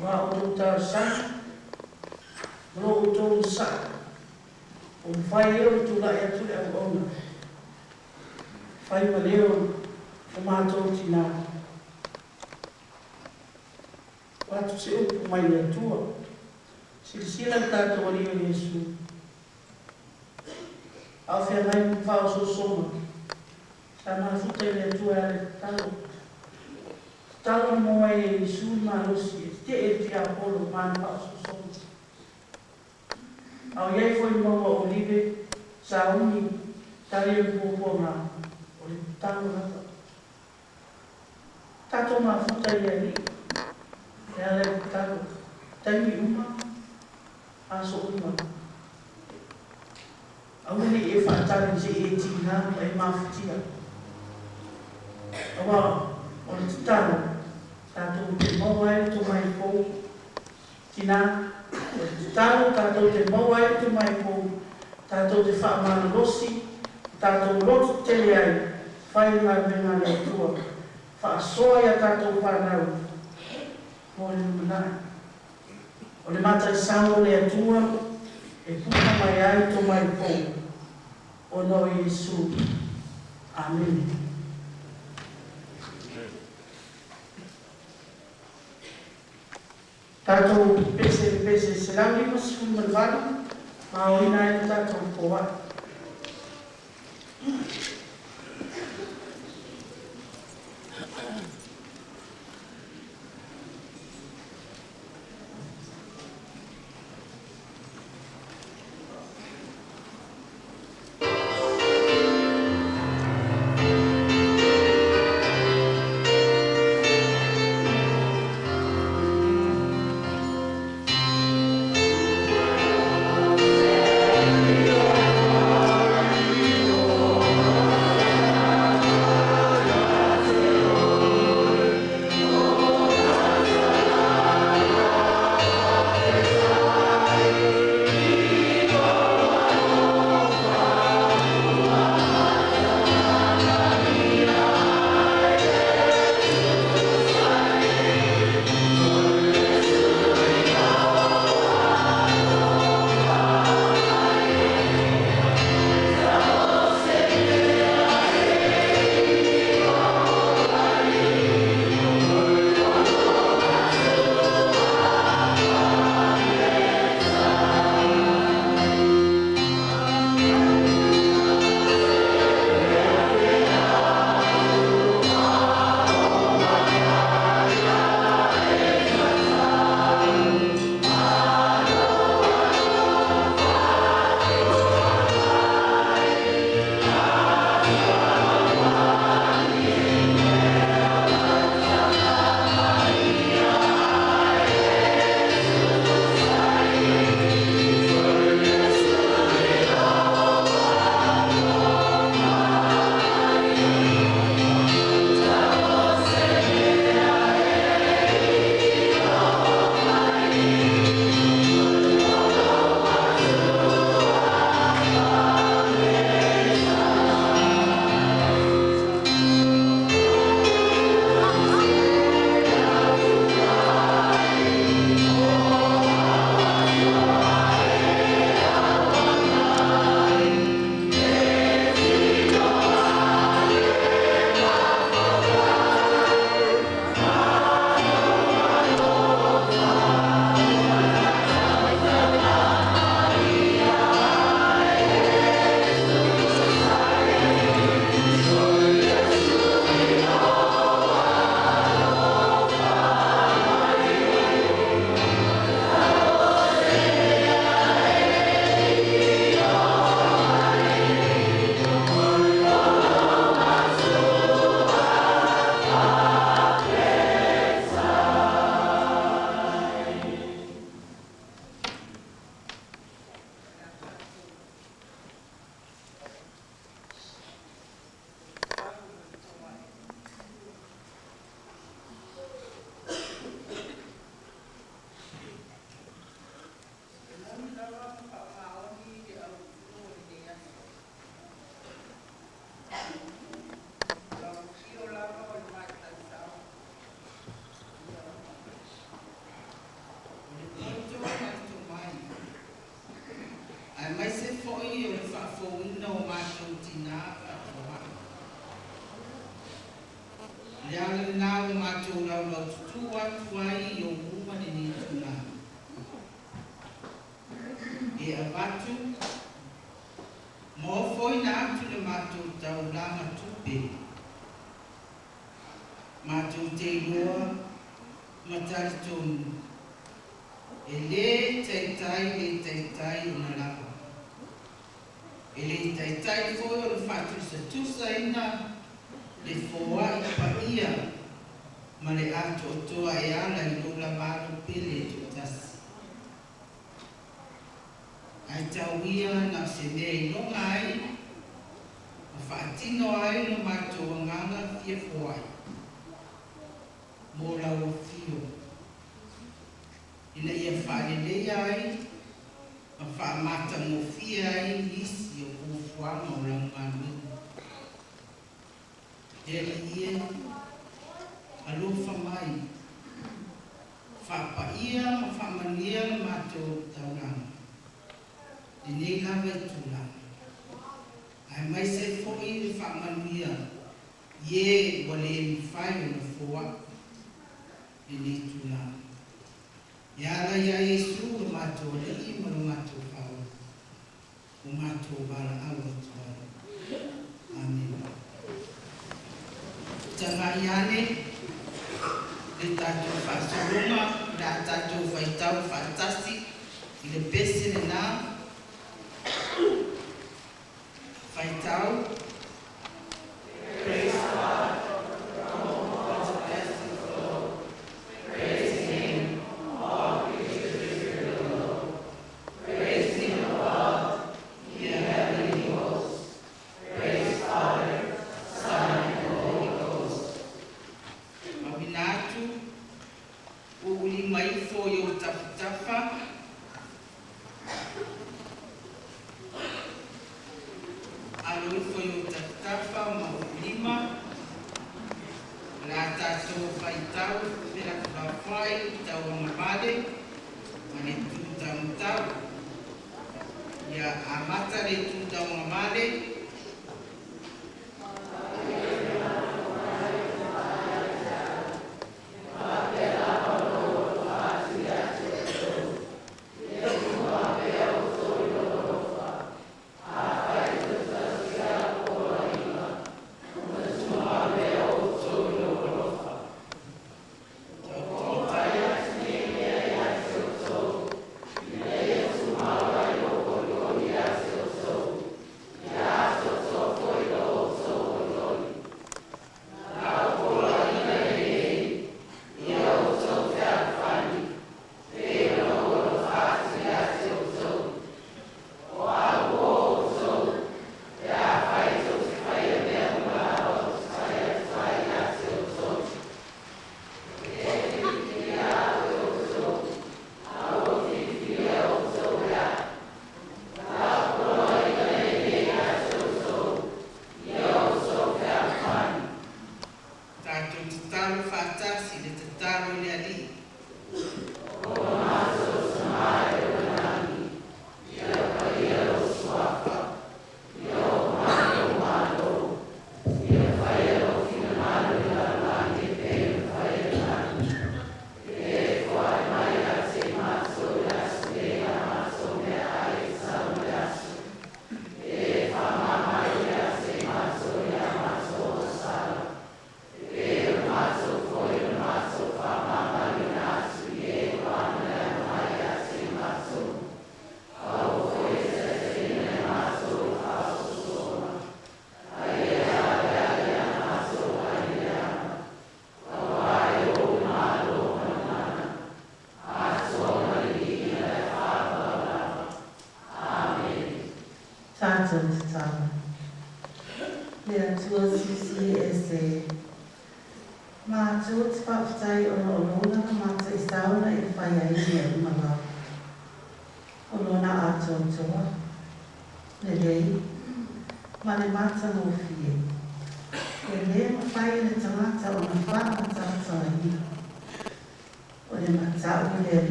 Wa o tō tā sa. Mro o tō sa. O whai e o tū la e atu le au ona. Whai ma leo o mātou tina. Wa tu se upu mai lea tua. Sila tātou ali o Iesu. Au whea nai mu whao so soma. Sa mafuta i lea tua ale talo. Talo mo e Iesu marosi, te e te apolo mani pausosomo. Au iei foi maua olive, sa uni, tari e puponga, o le talo rata. Tato mafuta i ali, e ale talo, taimi uma, aso uma. Au ni e whaatari se e tina, e mafutia. Awa, o le talo, tātou te mawai tu mai pou, tina, o te talo, tātou te mawai tu mai pou, tātou te whaamana losi, tātou lotu tele ai, whai ngā menga le tua, whaasoa ia tātou whanau, mo le numanai. O le matai sango le atua, e puka mai ai tu mai pou, o no Iesu. Amen. Tātou pese se lauri mas fumalvana, ma o ina e tātou poa. tuai i o uma ni tuna. E a batu, mo foi na atu le matu tau langa tupe. Matu te iloa, matari tonu. E le taitai o na lapa. E le taitai foi o le fatu sa tusa ina le foa i pa ia ma le ato o toa e ala i lola maru pele tu tasi. Ai tau ia na se mea i longa ai, ma whaatino ai no mato o nganga fia foa ai. Mo lau o fio. Ina ia whaalelea ai, ma whaamata mo fia ai nisi o kufuanga o lau nganu. Dere ia, alofa mai, whapa ia ma whamania mato tauranga. Dine lawa i tula. Ai mai se foi le whamania, ye wale mi whai o na fua, dine tula. Yara ya Yesu o mato le ima o mato whau, o mato wala awa tuara. Amen. Tanga iane, le tātou whaasurunga, le tātou whaitau whaatasi, i le pese le nā, whaitau. Praise God.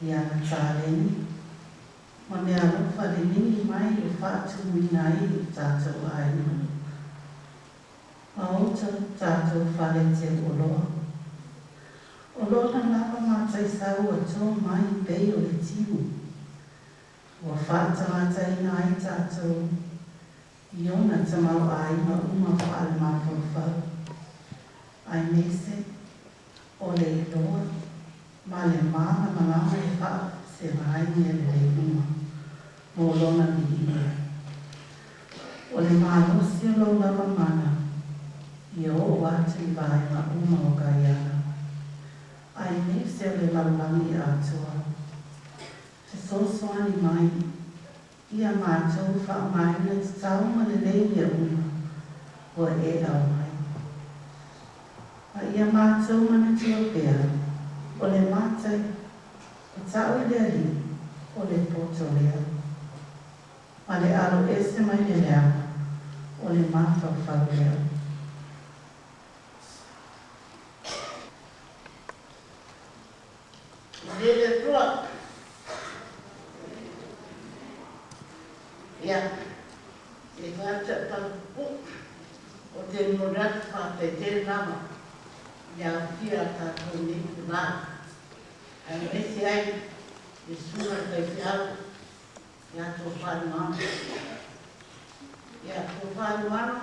ia na tāleni. Ma mea rofa le nini mai e whātu mina i tātou aina. Ma ota tātou whare te oloa. Oloa na lapa mātai sau a tō mai pei o le tiu. Ua whātangata ina ai tātou. I ona tamau aina uma whaale mātou whau. Ai mese, o le iloa, ma le mana manama e wha se mai ni le uma, mo lona ni ia. O le malo si o lo lava mana, i o wate i vai ma uma o gaiana. Ai mese o le lalangi atua. Se sosoani mai, ia mātou wha mai na tau ma le leia uma, o e au mai. Ia mātou mana tia pēr, o le mātai, o tau i le ali, o le poto lea. Ma le alo ese mai le lea, o le mātou whau lea. Le tua. Ia, e whāta palupu, o te morat whāte te nama. Ia whia tātou ni kuna. Ai mesi ai, i suna kai whiau, ia tō whānu mana. Ia tō whānu mana,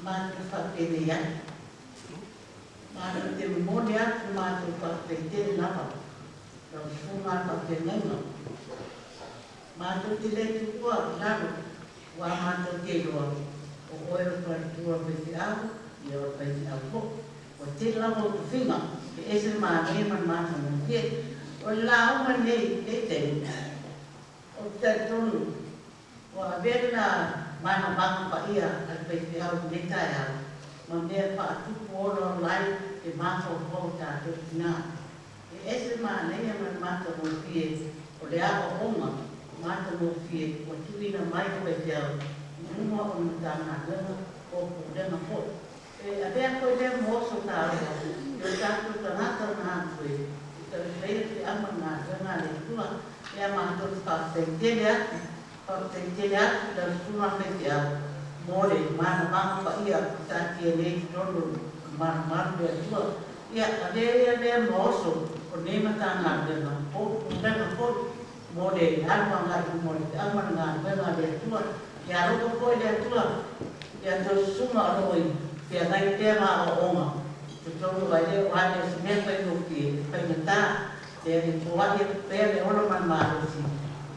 mātou whakene iai. Mātou te mone atu mātou whakene napa. Rau suna whakene ngā. Mātou te leitu kua, raro, wā mātou te roa. O oero whātua pēti au, i o pai au po. O te lawa o whinga, ke ese maa me man mātou mo pie. O lao man nei, te te. O te tonu, o a vera mana maka pa ia, al pēti au netai au. Ma mea pa atupu ora o lai, ke mātou hou tātou tina. Ke ese maa nei man mātou mo pie, o le awa onga, mātou mo pie, o tuina mai pēti au. Numa o nutana lena, o kūrena po. A bea koe lea moso tāra, i tātou tanata nā koe, i tau leia te ama nā tana le tua, ea mātou whakteitele atu, tau suna peti au, more, mana mama pa ia, tātia nei tono, mana lea tua, ia a lea moso, o nema tāna lena, o kūrena po, more, alwa ngā i more, te ama nā lena lea tua, ia roko koe lea tua, ia tau suma roi, Pia ngai te maa o onga, te tonu ai leo wāne o sinea pai no ki pai na tā, te ane tōwaki pēr le ona man maa rosi,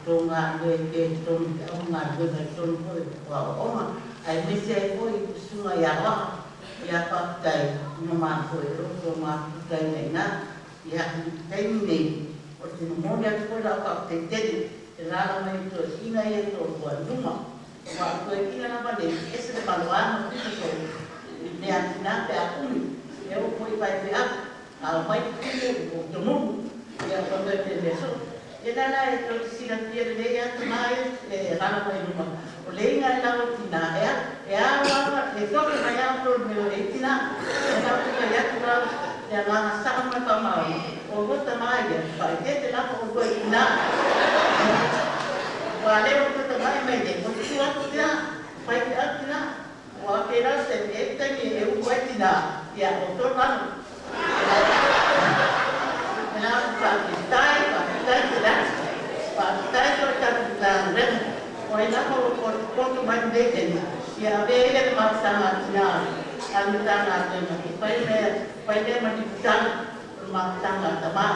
tō ngā le ke tonu te au ngā gana tonu koe wā o onga, ai mese ai koe i sunga i awa, i a pakutai, no maa koe roto maa pakutai nei nā, i a teimi nei, o te nomoni atu koe rao pakutai teni, te rāra mai tō ina i e tō kua numa, wā koe ina na wane, ese le maluana pita koe, me atina pe akumi, e o koi pai pe aku, a mai kuku o te mungu, e a kondoi te leso. E nana e tō sina tia le lea te mai, e rana mai numa. O leinga e lawa tina, e a wawa, e toke mai au tō meo e tina, e nau tuka i atu rau, e a ngana saka mai pa mau, o gota mai e, pai te lapa o koi tina. Wa leo gota mai mai ne, o te atu tina, pai te atu tina, o a pera se e tangi e u tina, ia o tō manu. E nā whakitai te lasi, whakitai tō tātu tāna rena, o e nako o koto mai ndekeni, ia a vea e mātanga tina, anu tāna tēna, ki pai mea mati putana, o mātanga tamā.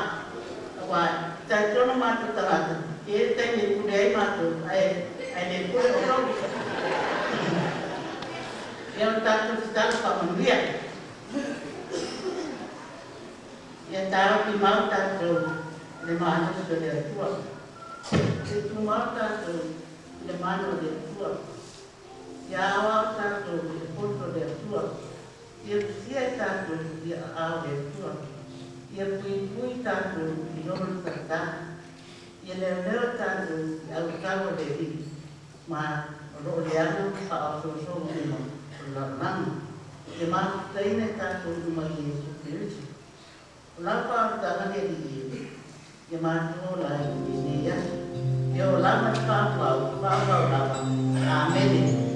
Wa tai tono mātu tarata, e tangi e kure ai mātu, ai ne kure o tōku. Ia o tātou titala whamanuia. Ia tāo ki mau tātou le māna so le atua. Ia tu mau tātou le māna le atua. Ia awa tātou le poto le atua. Ia sia tātou ia ao le atua. Ia pui tātou i nono tata. Ia leo tātou i au tawa le ri. Ma o le anu pa o so mo la nana, e mātu teine tātou i mai Jesu Christu. O la pātanga ne i ia mātua la e ni ia. Ia o lama whāpau lava. Amen.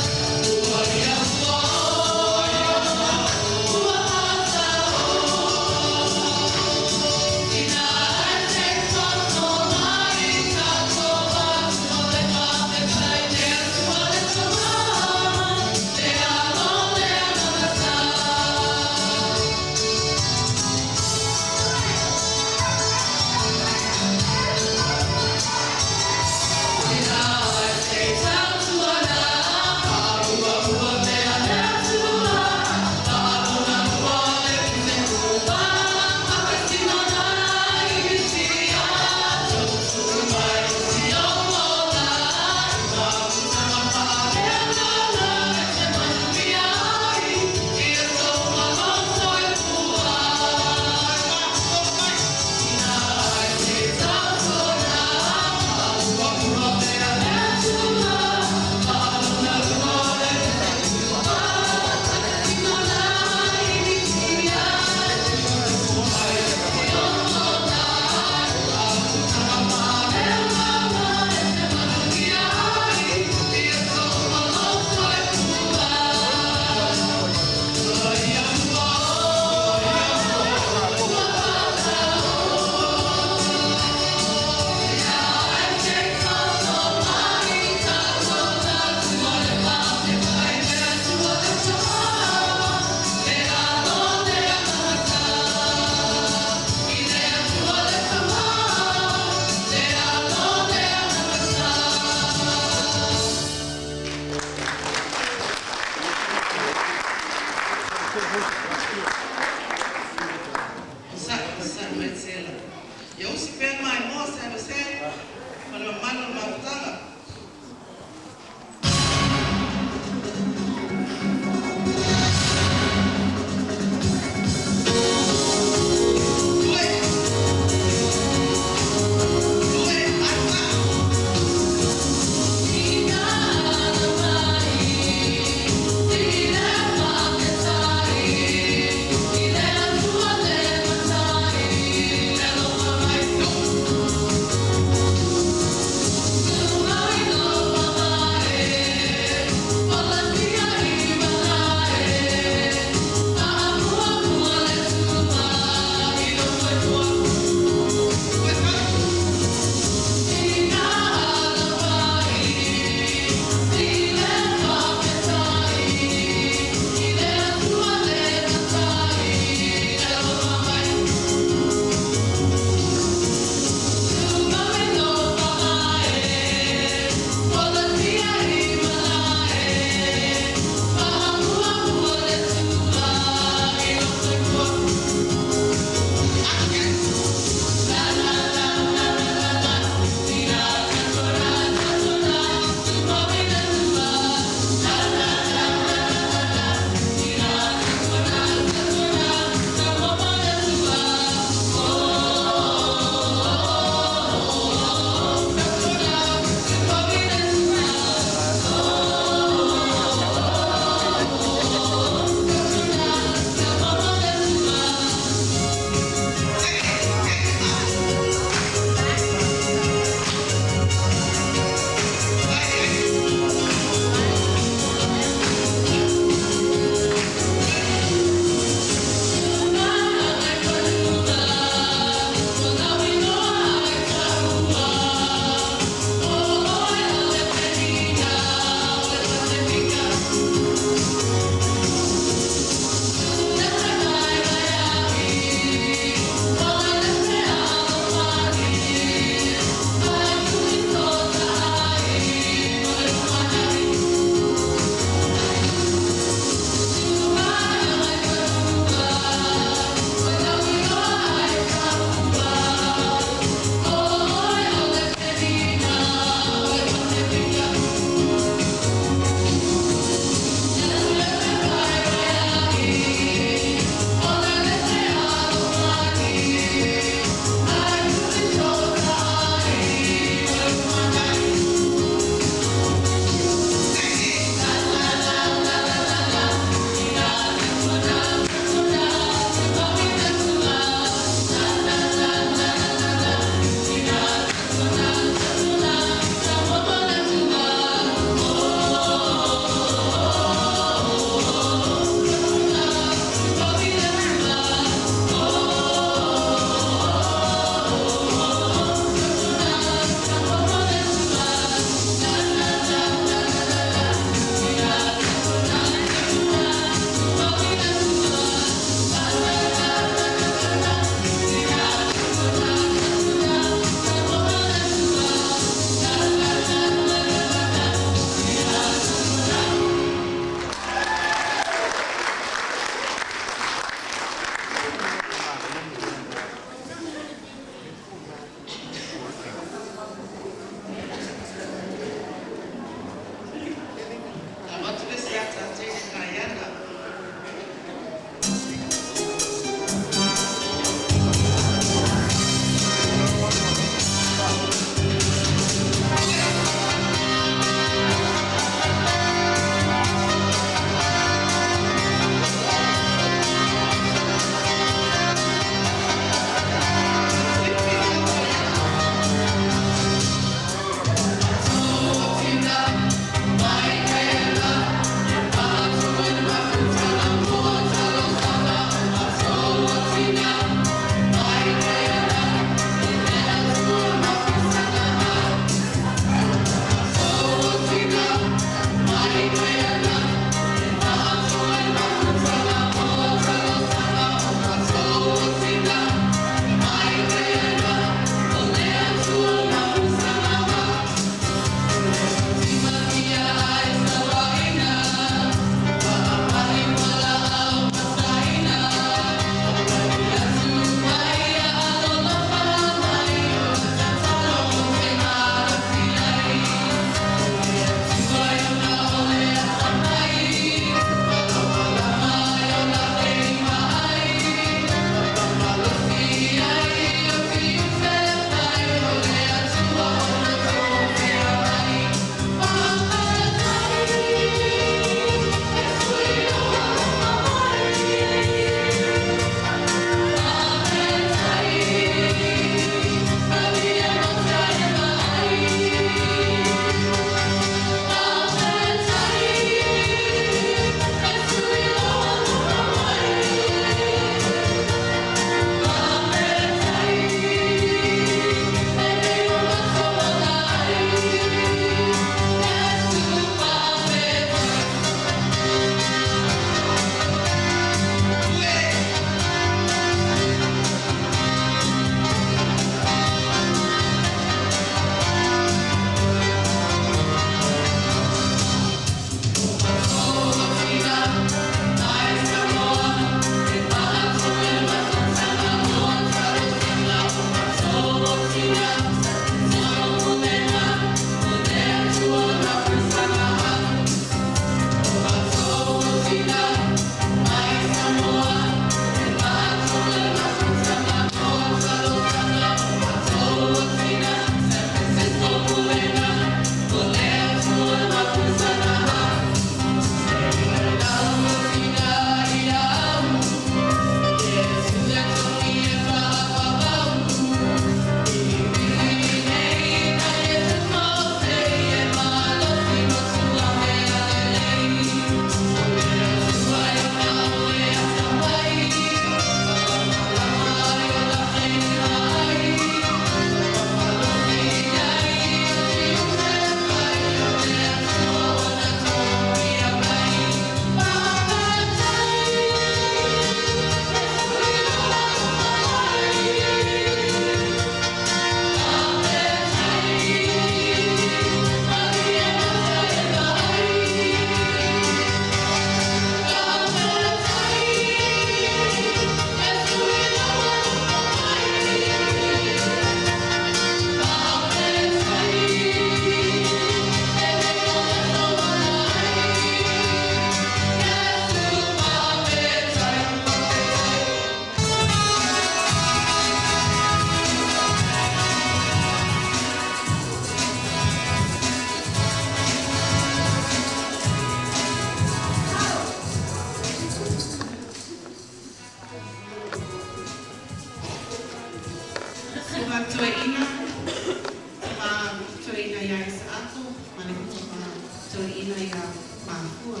tātou ina ia mākua.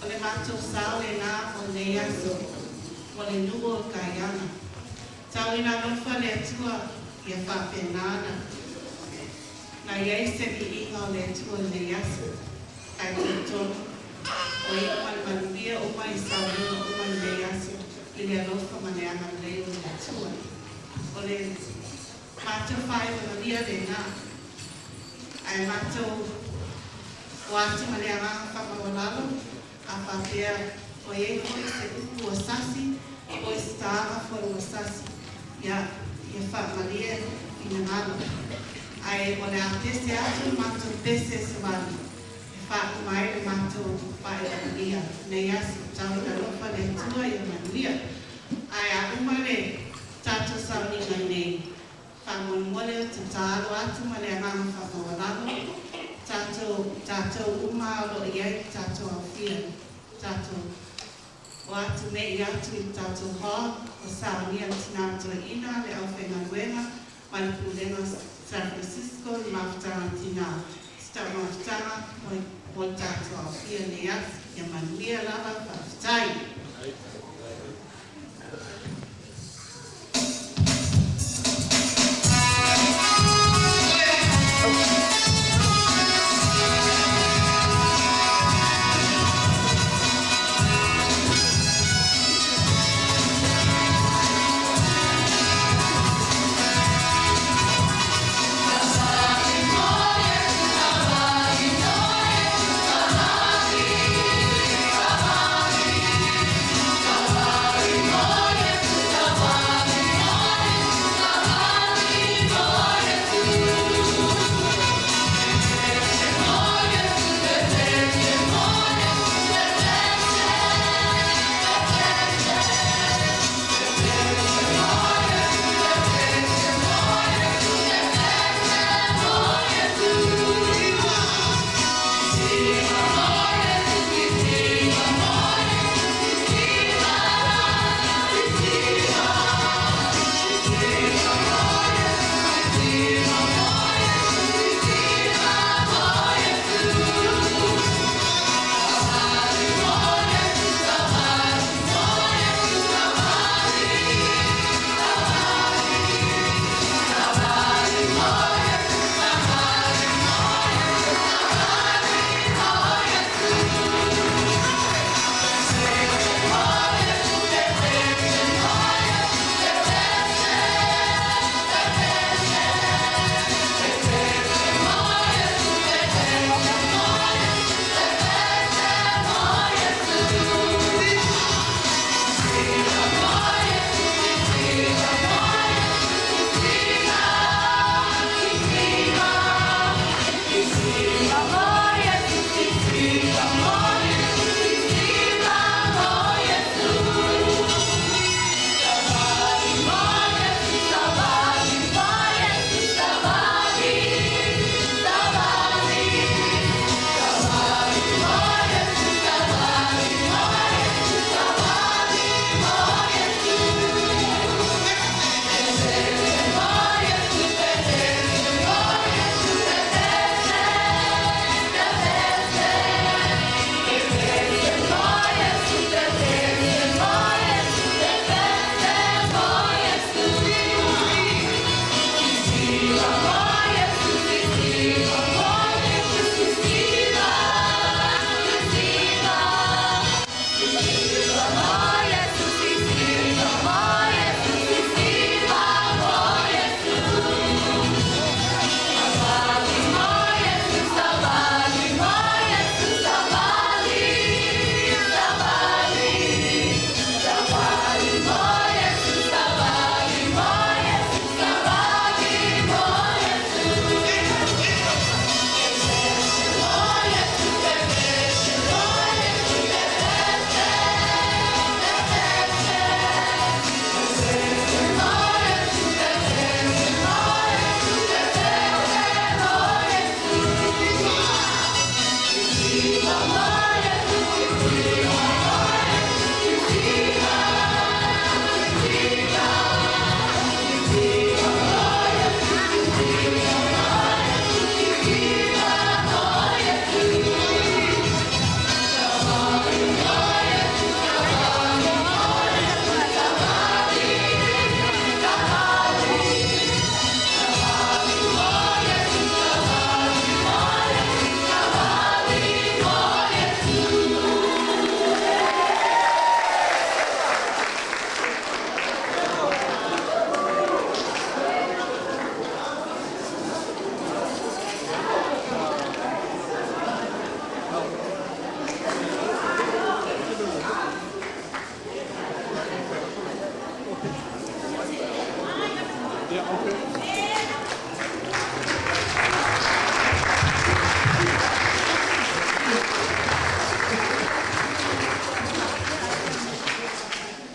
O le mātou sao e nā o le iaso, o le nuo o kaiana. Tau ina lofa le atua ia whapenana. Na iei se mi inga o le atua le iaso, ai te tono. O i man manuia o mai saurina o man le iaso, i le alofa mane ana leo le atua. O le mātou whai o lia le nā. Ai mātou o atu mane ana whakamawalalo, a whapea o e hoi se upu o sasi, o e stāra fo o sasi. Ia whamalia i na ngalo. Ai o le atese atu mātou pese se wani. E whaku mai le mātou whae o malia. Nei asu tau na lofa le tua i o malia. Ai a umare tātou sauni ngai nei. Whamon mole o te tālo atu ma le anganga whakawalalo. Tātou umaro i ai tātou awhia. Tātou o atu me i atu i tātou hoa. O sauni a tina ina le au whenga nuenga. Mai pulenga San Francisco i mawhtanga tina. Sta mawhtanga mo tātou awhia le as. Ia manuia lava whawhtai.